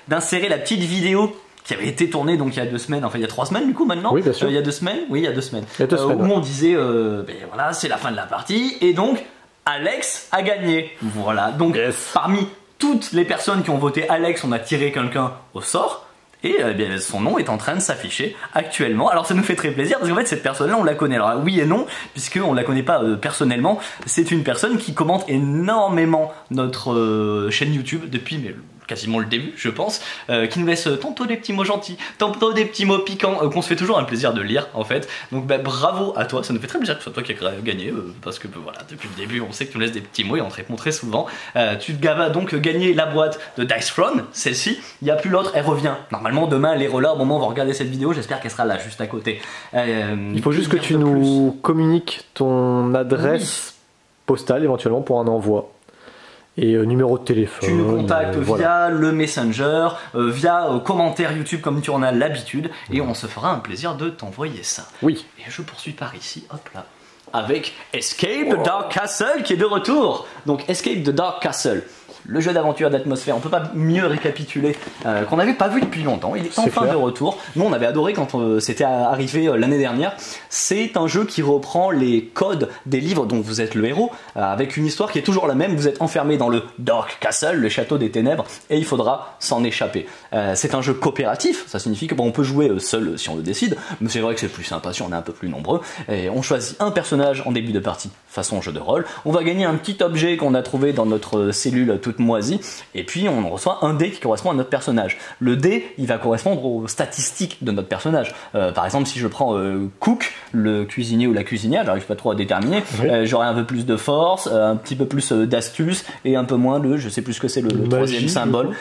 d'insérer la petite vidéo qui avait été tournée donc il y a 2 semaines, enfin il y a 3 semaines du coup maintenant. Oui, bien sûr. Il y a 2 semaines, oui il y a 2 semaines. Il y a 2 semaines, où ouais. on disait, ben voilà, c'est la fin de la partie et donc Alex a gagné. Voilà, donc Yes. parmi toutes les personnes qui ont voté Alex, on a tiré quelqu'un au sort. Et bien, son nom est en train de s'afficher actuellement. Alors ça nous fait très plaisir parce qu'en fait cette personne-là on la connaît. Alors oui et non, puisqu'on la connaît pas personnellement. C'est une personne qui commente énormément notre chaîne YouTube depuis quasiment le début je pense, qui nous laisse tantôt des petits mots gentils, tantôt des petits mots piquants qu'on se fait toujours un plaisir de lire en fait. Donc bah, bravo à toi, ça nous fait très plaisir que ce soit toi qui as gagné parce que voilà, depuis le début on sait que tu nous laisses des petits mots et on te répond très souvent. Tu vas donc gagner la boîte de Dice Throne, celle-ci, il n'y a plus l'autre, elle revient. Normalement demain elle est là au moment où on va regarder cette vidéo, j'espère qu'elle sera là juste à côté. Il faut juste que tu nous communiques ton adresse postale éventuellement pour un envoi. Et numéro de téléphone. Tu nous contactes voilà. via le Messenger, via commentaire YouTube comme tu en as l'habitude, et on se fera un plaisir de t'envoyer ça. Oui. Et je poursuis par ici, hop là, avec Escape the Dark Castle qui est de retour. Donc Escape the Dark Castle, le jeu d'aventure d'atmosphère, on peut pas mieux récapituler, qu'on n'avait pas vu depuis longtemps, il est enfin clair. de retour. Nous on avait adoré quand c'était arrivé l'année dernière. C'est un jeu qui reprend les codes des livres dont vous êtes le héros, avec une histoire qui est toujours la même. Vous êtes enfermé dans le Dark Castle, le château des ténèbres, et il faudra s'en échapper. C'est un jeu coopératif, ça signifie que bon, on peut jouer seul si on le décide, mais c'est vrai que c'est plus sympa si on est un peu plus nombreux. Et on choisit un personnage en début de partie, façon jeu de rôle. On va gagner un petit objet qu'on a trouvé dans notre cellule toute moisie, et puis on reçoit un dé qui correspond à notre personnage. Le dé, il va correspondre aux statistiques de notre personnage. Par exemple, si je prends Cook, le cuisinier ou la cuisinière, j'arrive pas trop à déterminer, Oui. j'aurai un peu plus de force, un petit peu plus d'astuce, et un peu moins de, je sais plus ce que c'est le Magie, troisième symbole,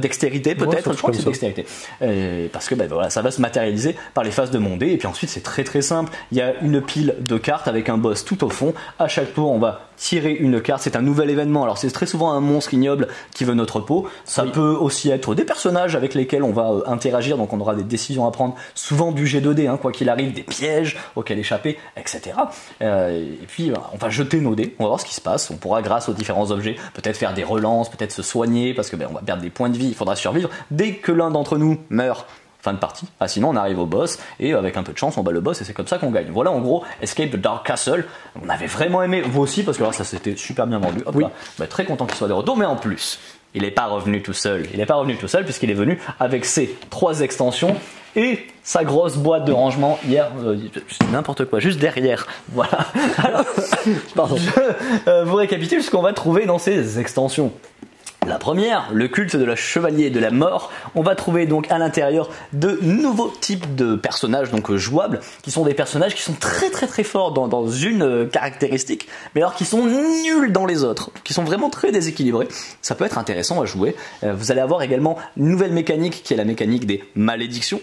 dextérité Ouais, peut-être, ça, je crois que c'est comme dextérité. Parce que ben, voilà, ça va se matérialiser par les phases de mon dé, et puis ensuite c'est très très simple, il y a une pile de cartes avec un boss tout au fond, à chaque tour on va tirer une carte, c'est un nouvel événement. Alors c'est très souvent un monstre ignoble qui veut notre peau. Ça peut aussi être des personnages avec lesquels on va interagir, donc on aura des décisions à prendre, souvent du G2D, hein, quoi qu'il arrive, des pièges auxquels échapper, etc. Et puis on va jeter nos dés, on va voir ce qui se passe. On pourra, grâce aux différents objets, peut-être faire des relances, peut-être se soigner, parce que on va perdre des points de vie, il faudra survivre. Dès que l'un d'entre nous meurt, fin de partie. Sinon on arrive au boss et avec un peu de chance on bat le boss et c'est comme ça qu'on gagne. Voilà en gros Escape the Dark Castle. On avait vraiment aimé, vous aussi, parce que là ça s'était super bien vendu. Hop là. Très content qu'il soit de retour, mais en plus il n'est pas revenu tout seul. Il n'est pas revenu tout seul puisqu'il est venu avec ses 3 extensions et sa grosse boîte de rangement hier, n'importe quoi, juste derrière. Voilà. Alors, je vous récapitule ce qu'on va trouver dans ces extensions. La première, le culte de la chevalier de la mort. On va trouver donc à l'intérieur de nouveaux types de personnages donc jouables, qui sont des personnages qui sont très très très forts dans une caractéristique, mais alors qui sont nuls dans les autres, qui sont vraiment très déséquilibrés. Ça peut être intéressant à jouer. Vous allez avoir également une nouvelle mécanique qui est la mécanique des malédictions.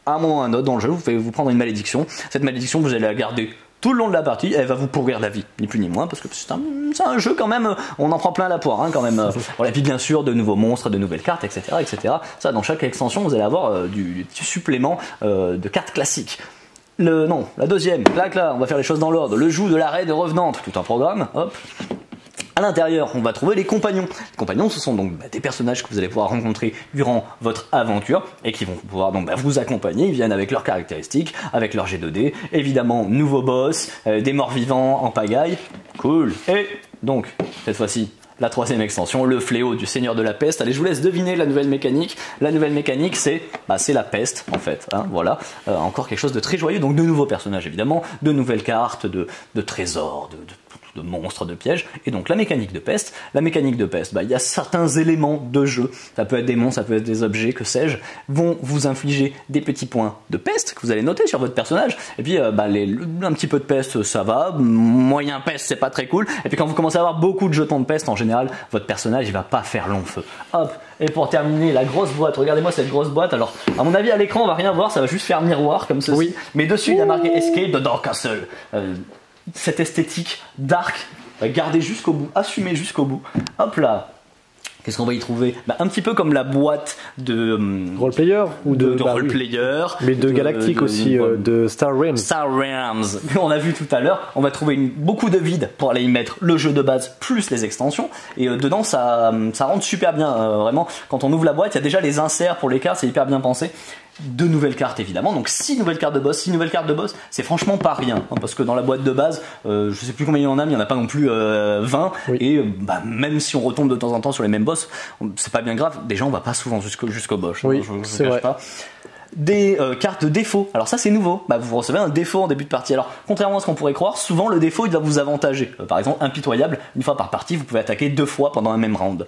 À un moment ou à un autre dans le jeu, vous pouvez vous prendre une malédiction. Cette malédiction, vous allez la garder tout le long de la partie, elle va vous pourrir la vie, ni plus ni moins, parce que c'est un jeu quand même, on en prend plein la poire, hein, quand même. Voilà, et puis bien sûr, de nouveaux monstres, de nouvelles cartes, etc., etc. Ça, dans chaque extension, vous allez avoir du petit supplément de cartes classiques. La deuxième, là, on va faire les choses dans l'ordre. Le joug de l'arrêt de revenante, tout un programme, hop. À l'intérieur, on va trouver les compagnons. Les compagnons, ce sont donc des personnages que vous allez pouvoir rencontrer durant votre aventure et qui vont pouvoir donc vous accompagner. Ils viennent avec leurs caractéristiques, avec leur G2D. Évidemment, nouveau boss, des morts vivants en pagaille. Cool. Et donc, cette fois-ci, la 3e extension, le fléau du Seigneur de la Peste. Allez, je vous laisse deviner la nouvelle mécanique. La nouvelle mécanique, c'est la peste, en fait. Hein, voilà. Encore quelque chose de très joyeux. Donc, de nouveaux personnages, évidemment, de nouvelles cartes, de trésors, de monstres, de pièges, et donc la mécanique de peste. La mécanique de peste, il y a certains éléments de jeu, ça peut être des monstres, ça peut être des objets, que sais-je, vont vous infliger des petits points de peste que vous allez noter sur votre personnage, et puis un petit peu de peste ça va, moyen peste c'est pas très cool, et puis quand vous commencez à avoir beaucoup de jetons de peste, en général, votre personnage il va pas faire long feu. Hop, et pour terminer, la grosse boîte, regardez-moi cette grosse boîte, alors à mon avis à l'écran on va rien voir, ça va juste faire miroir comme ceci, mais dessus il y a marqué Escape the Dark Castle. Cette esthétique dark, gardée jusqu'au bout, assumée jusqu'au bout. Hop là. Qu'est-ce qu'on va y trouver? Un petit peu comme la boîte de roleplayer ou de roleplayer, mais de Galactic aussi, de Star Realms. Star Realms. On a vu tout à l'heure. On va trouver beaucoup de vide pour aller y mettre le jeu de base plus les extensions. Et dedans, ça rentre super bien. Vraiment, quand on ouvre la boîte, il y a déjà les inserts pour les cartes, c'est hyper bien pensé. 2 nouvelles cartes évidemment, donc 6 nouvelles cartes de boss. 6 nouvelles cartes de boss, c'est franchement pas rien, hein, parce que dans la boîte de base, je sais plus combien il y en a, mais il n'y en a pas non plus 20, et même si on retombe de temps en temps sur les mêmes boss, c'est pas bien grave, déjà on va pas souvent jusqu'au boss, oui, je vous cache pas. Des cartes de défaut, alors ça c'est nouveau, vous recevez un défaut en début de partie. Alors contrairement à ce qu'on pourrait croire, souvent le défaut il va vous avantager. Par exemple, impitoyable, une fois par partie vous pouvez attaquer 2 fois pendant un même round.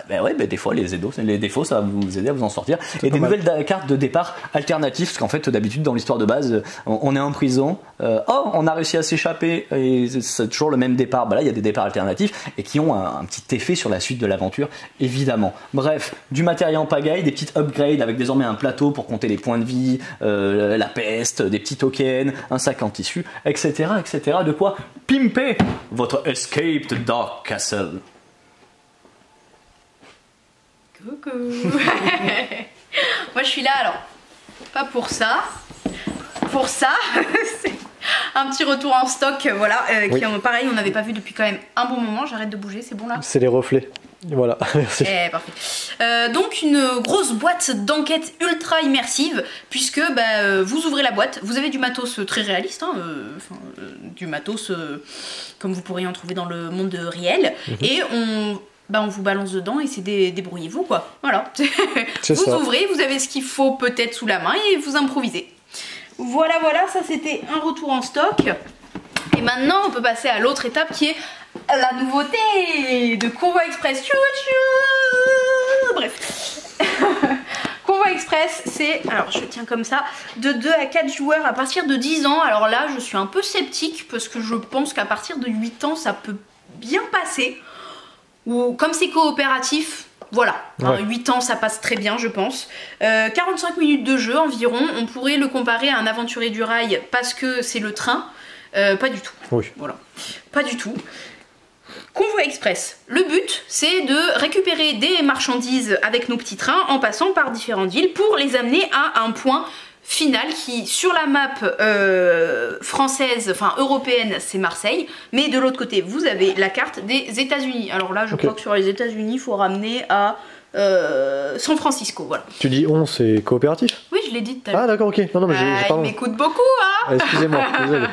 Des fois les défauts ça va vous aider à vous en sortir. Et des nouvelles cartes de départ alternatives, parce qu'en fait d'habitude dans l'histoire de base on est en prison, on a réussi à s'échapper et c'est toujours le même départ. Là il y a des départs alternatifs et qui ont un petit effet sur la suite de l'aventure évidemment. Bref, du matériel en pagaille, des petites upgrades avec désormais un plateau pour compter les points de vie, la peste, des petits tokens, un sac en tissu, etc., etc. De quoi pimper votre Escape the Dark Castle. Coucou. Moi je suis là alors, pas pour ça, c'est un petit retour en stock, voilà, qui pareil on n'avait pas vu depuis quand même un bon moment. J'arrête de bouger, c'est bon là? C'est les reflets. Voilà, merci. Parfait. Donc une grosse boîte d'enquête ultra immersive, puisque vous ouvrez la boîte, vous avez du matos très réaliste, hein, du matos comme vous pourriez en trouver dans le monde réel, et on vous balance dedans et c'est débrouillez-vous quoi. Voilà. Vous ouvrez, vous avez ce qu'il faut peut-être sous la main et vous improvisez. Voilà, ça c'était un retour en stock. Et maintenant on peut passer à l'autre étape qui est la nouveauté de Convoi Express. Bref. Convoi Express, c'est, alors je tiens comme ça, de 2 à 4 joueurs à partir de 10 ans. Alors là, je suis un peu sceptique parce que je pense qu'à partir de 8 ans, ça peut bien passer. Ou comme c'est coopératif, voilà, 8 ans ça passe très bien je pense. 45 minutes de jeu environ, on pourrait le comparer à un aventurier du rail parce que c'est le train. Pas du tout. Oui. Voilà, pas du tout. Convoi express. Le but, c'est de récupérer des marchandises avec nos petits trains en passant par différentes villes pour les amener à un point final qui, sur la map française, enfin européenne, c'est Marseille. Mais de l'autre côté, vous avez la carte des États-Unis. Alors là, je crois que sur les États-Unis, il faut ramener à San Francisco, voilà. Tu dis on, c'est coopératif? Oui, je l'ai dit tout à l'heure. Ah d'accord, ok. Non, mais il m'écoute beaucoup, hein. Ah, excusez-moi, désolé.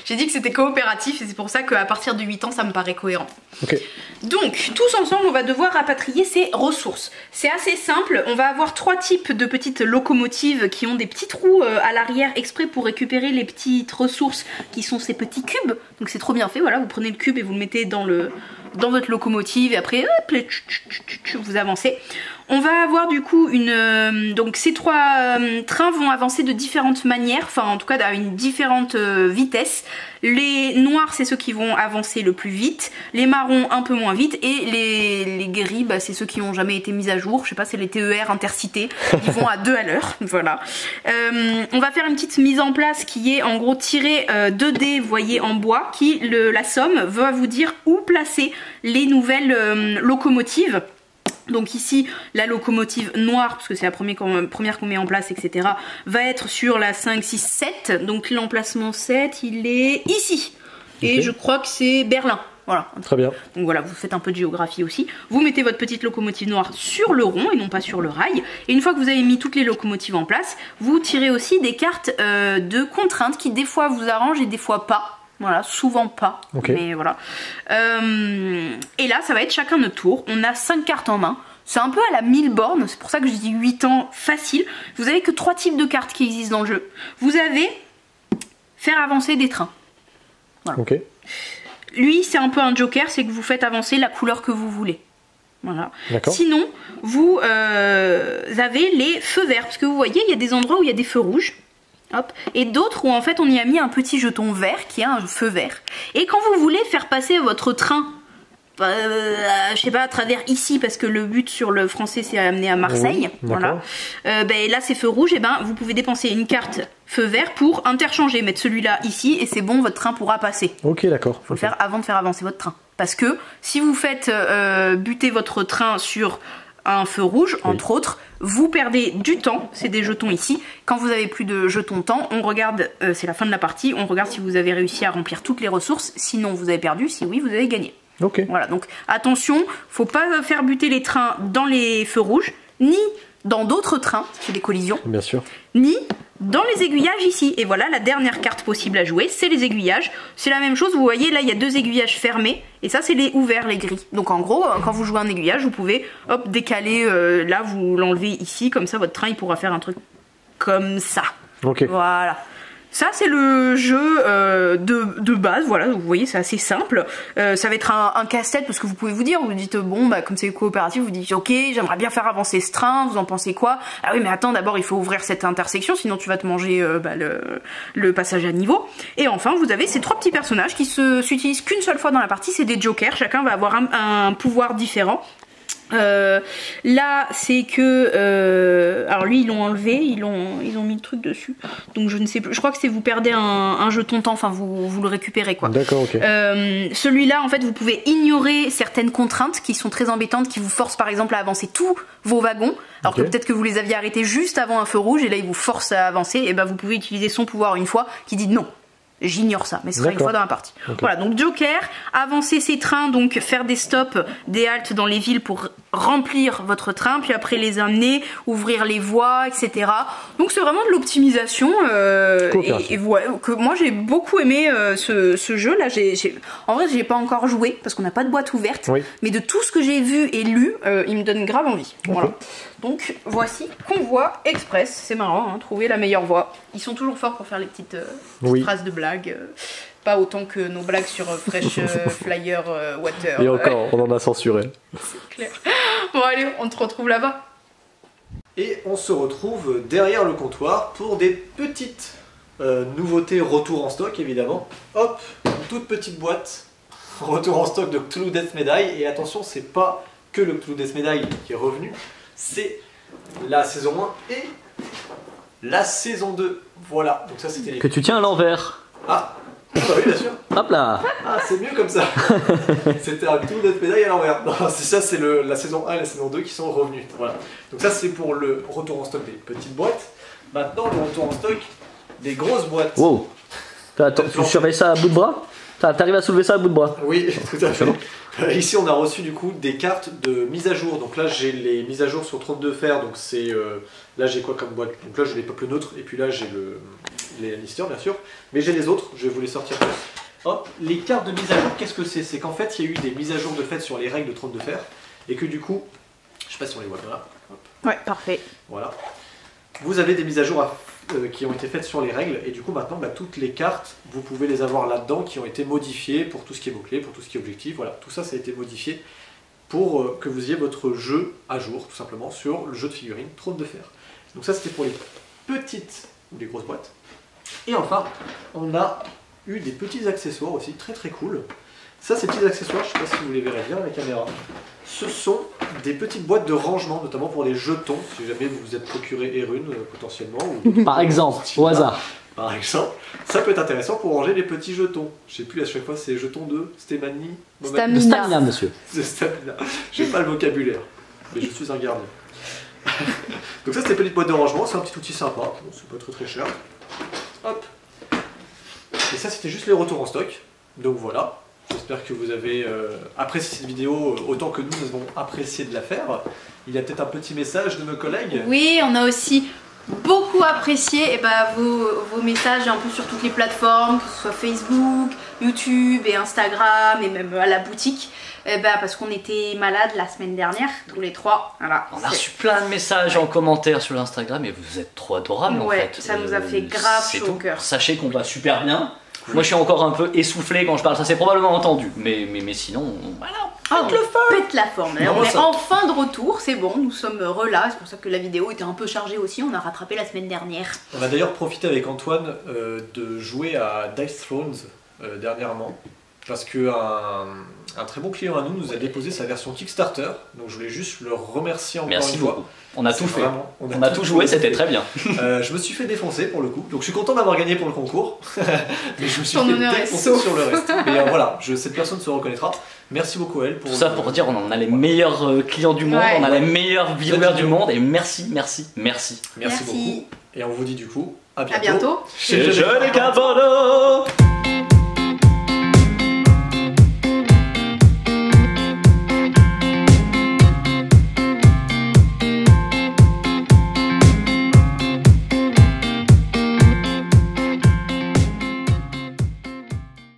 J'ai dit que c'était coopératif et c'est pour ça qu'à partir de 8 ans, ça me paraît cohérent. Ok. Donc, tous ensemble, on va devoir rapatrier ces ressources. C'est assez simple, on va avoir 3 types de petites locomotives qui ont des petits trous à l'arrière exprès pour récupérer les petites ressources qui sont ces petits cubes. Donc c'est trop bien fait, voilà, vous prenez le cube et vous le mettez dans votre locomotive et après hop, vous avancez. On va avoir du coup donc ces 3 trains vont avancer de différentes manières, enfin en tout cas à une différente vitesse. Les noirs c'est ceux qui vont avancer le plus vite, les marrons un peu moins vite et les gris bah, c'est ceux qui n'ont jamais été mis à jour, je sais pas, c'est les TER intercités, ils vont à 2 à l'heure, voilà. On va faire une petite mise en place qui est en gros tirer 2 dés, vous voyez, en bois, qui la somme va vous dire où placer les nouvelles locomotives. Donc ici, la locomotive noire, parce que c'est la première qu'on met en place, etc., va être sur la 5, 6, 7. Donc l'emplacement 7, il est ici. Et je crois que c'est Berlin. Voilà. Très bien. Donc voilà, vous faites un peu de géographie aussi. Vous mettez votre petite locomotive noire sur le rond et non pas sur le rail. Et une fois que vous avez mis toutes les locomotives en place, vous tirez aussi des cartes de contraintes qui des fois vous arrangent et des fois pas. Voilà, souvent pas, mais voilà. Et là, ça va être chacun notre tour. On a 5 cartes en main. C'est un peu à la 1000 bornes, c'est pour ça que je dis 8 ans facile. Vous avez que 3 types de cartes qui existent dans le jeu. Vous avez faire avancer des trains. Voilà. Lui, c'est un peu un joker, c'est que vous faites avancer la couleur que vous voulez. Voilà. Sinon, vous avez les feux verts, parce que vous voyez, il y a des endroits où il y a des feux rouges. Hop. Et d'autres où en fait on y a mis un petit jeton vert qui est un feu vert. Et quand vous voulez faire passer votre train, je sais pas, à travers ici, parce que le but sur le français c'est amener à Marseille, voilà. Là c'est feu rouge, et vous pouvez dépenser une carte feu vert pour interchanger, mettre celui-là ici et c'est bon, votre train pourra passer. Ok, d'accord. Faut le faire avant de faire avancer votre train. Parce que si vous faites buter votre train sur un feu rouge, entre autres, vous perdez du temps, c'est des jetons ici. Quand vous avez plus de jetons temps, on regarde, c'est la fin de la partie, on regarde si vous avez réussi à remplir toutes les ressources, sinon vous avez perdu, si oui, vous avez gagné. Voilà, donc attention, faut pas faire buter les trains dans les feux rouges, ni dans d'autres trains, c'est des collisions, bien sûr, ni dans les aiguillages ici. Et voilà, la dernière carte possible à jouer, c'est les aiguillages. C'est la même chose, vous voyez, là il y a 2 aiguillages fermés, et ça c'est les ouverts, les gris. Donc en gros, quand vous jouez un aiguillage, vous pouvez hop décaler, là vous l'enlevez ici, comme ça votre train il pourra faire un truc comme ça. Voilà. Ça c'est le jeu de base, voilà, vous voyez c'est assez simple. Ça va être un casse-tête parce que vous pouvez vous dire, vous dites bon bah comme c'est coopératif, vous dites ok j'aimerais bien faire avancer ce train, vous en pensez quoi? Ah oui mais attends d'abord il faut ouvrir cette intersection sinon tu vas te manger le passage à niveau. Et enfin vous avez ces 3 petits personnages qui s'utilisent qu'une seule fois dans la partie, c'est des jokers, chacun va avoir un pouvoir différent. Là c'est que alors lui ils l'ont enlevé, ils ont mis le truc dessus, donc je ne sais plus, je crois que c'est vous perdez un jeton temps, enfin vous le récupérez quoi. D'accord, celui-là en fait vous pouvez ignorer certaines contraintes qui sont très embêtantes, qui vous forcent par exemple à avancer tous vos wagons, alors que peut-être que vous les aviez arrêtés juste avant un feu rouge et là ils vous forcent à avancer, et vous pouvez utiliser son pouvoir une fois qui dit non. J'ignore ça, mais ce sera une fois dans la partie. Voilà, donc Joker, avancer ses trains, donc faire des stops, des haltes dans les villes pour remplir votre train, puis après les amener, ouvrir les voies, etc. Donc c'est vraiment de l'optimisation et ouais, que moi j'ai beaucoup aimé ce jeu là. En vrai j'ai pas encore joué parce qu'on n'a pas de boîte ouverte, mais de tout ce que j'ai vu et lu, il me donne grave envie. Voilà. Donc voici Convoi Express, c'est marrant, hein, trouver la meilleure voie. Ils sont toujours forts pour faire les petites phrases de blagues, pas autant que nos blagues sur Fresh Flyer Water. Et encore, on en a censuré. C'est clair. Bon allez, on te retrouve là-bas. Et on se retrouve derrière le comptoir pour des petites nouveautés retour en stock évidemment. Hop, une toute petite boîte, retour en stock de Cthulhu Death Medaille. Et attention, c'est pas que le Cthulhu Death Medaille qui est revenu, c'est la saison 1 et la saison 2. Voilà, donc ça c'était les... Que tu tiens à l'envers. Ah, Ah oui, bien sûr. Hop là. Ah, c'est mieux comme ça. C'était un tout notre médaille à l'envers. Non, c'est ça, c'est la saison 1 et la saison 2 qui sont revenus. Voilà. Donc ça, c'est pour le retour en stock des petites boîtes. Maintenant, le retour en stock des grosses boîtes. Wow. Tu surveilles ça à bout de bras? T'arrives à soulever ça à bout de bras? Oui, tout à fait. Ici, on a reçu du coup des cartes de mise à jour. Donc là, j'ai les mises à jour sur 32 fer. Donc c'est là, j'ai quoi comme boîte? Donc là, j'ai les peuples neutres et puis là, j'ai les Lannister, bien sûr. Mais j'ai les autres. Je vais vous les sortir. Hop, les cartes de mise à jour, qu'est-ce que c'est? C'est qu'en fait, il y a eu des mises à jour de fait sur les règles de 32 fer et que du coup, je sais pas si on les voit bien là. Hop. Ouais, parfait. Voilà. Vous avez des mises à jour qui ont été faites sur les règles et du coup maintenant toutes les cartes vous pouvez les avoir là-dedans qui ont été modifiées pour tout ce qui est mots-clés, pour tout ce qui est objectif, voilà, tout ça ça a été modifié pour que vous ayez votre jeu à jour tout simplement sur le jeu de figurines Trône de Fer. Donc ça c'était pour les petites ou les grosses boîtes. Et enfin on a eu des petits accessoires aussi très très cool. Ça ces petits accessoires, je ne sais pas si vous les verrez bien à la caméra, ce sont des petites boîtes de rangement, notamment pour les jetons, si jamais vous vous êtes procuré Erune potentiellement. Ou Par exemple, au hasard. Par exemple, ça peut être intéressant pour ranger les petits jetons. Je sais plus à chaque fois c'est jetons de Stémanie. Stamina, monsieur. De Stamina. J'ai pas le vocabulaire, mais je suis un gardien. Donc ça c'est des petites boîtes de rangement, c'est un petit outil sympa, bon, c'est pas très cher. Hop. Et ça c'était juste les retours en stock. Donc voilà. J'espère que vous avez apprécié cette vidéo autant que nous avons apprécié de la faire. Il y a peut-être un petit message de nos collègues. Oui, on a aussi beaucoup apprécié vos messages un peu sur toutes les plateformes, que ce soit Facebook, YouTube et Instagram et même à la boutique. Parce qu'on était malades la semaine dernière, tous les trois. Voilà, on a reçu plein de messages en commentaire sur l'Instagram et vous êtes trop adorables en fait. Ça nous a fait grave chaud au cœur. Sachez qu'on va super bien. Moi je suis encore un peu essoufflé quand je parle, ça c'est probablement entendu, mais sinon, voilà, on pète la forme. On est enfin de retour, c'est bon, nous sommes là, c'est pour ça que la vidéo était un peu chargée aussi, on a rattrapé la semaine dernière. On a d'ailleurs profité avec Antoine de jouer à Dice Thrones dernièrement, parce qu'un très bon client à nous a déposé sa version Kickstarter, donc je voulais juste le remercier encore une fois. Beaucoup. On a tout fait, on a tout joué, c'était très bien. Je me suis fait défoncer pour le coup, donc je suis content d'avoir gagné pour le concours, mais je me suis fait défoncer sur le reste. Mais voilà, cette personne se reconnaîtra. Merci beaucoup à elle pour... Tout ça pour dire on a les meilleurs clients du monde, on a les meilleurs viewers du monde, et merci beaucoup. Et on vous dit du coup, à bientôt. À bientôt. Chez Jeunes et Cavallo.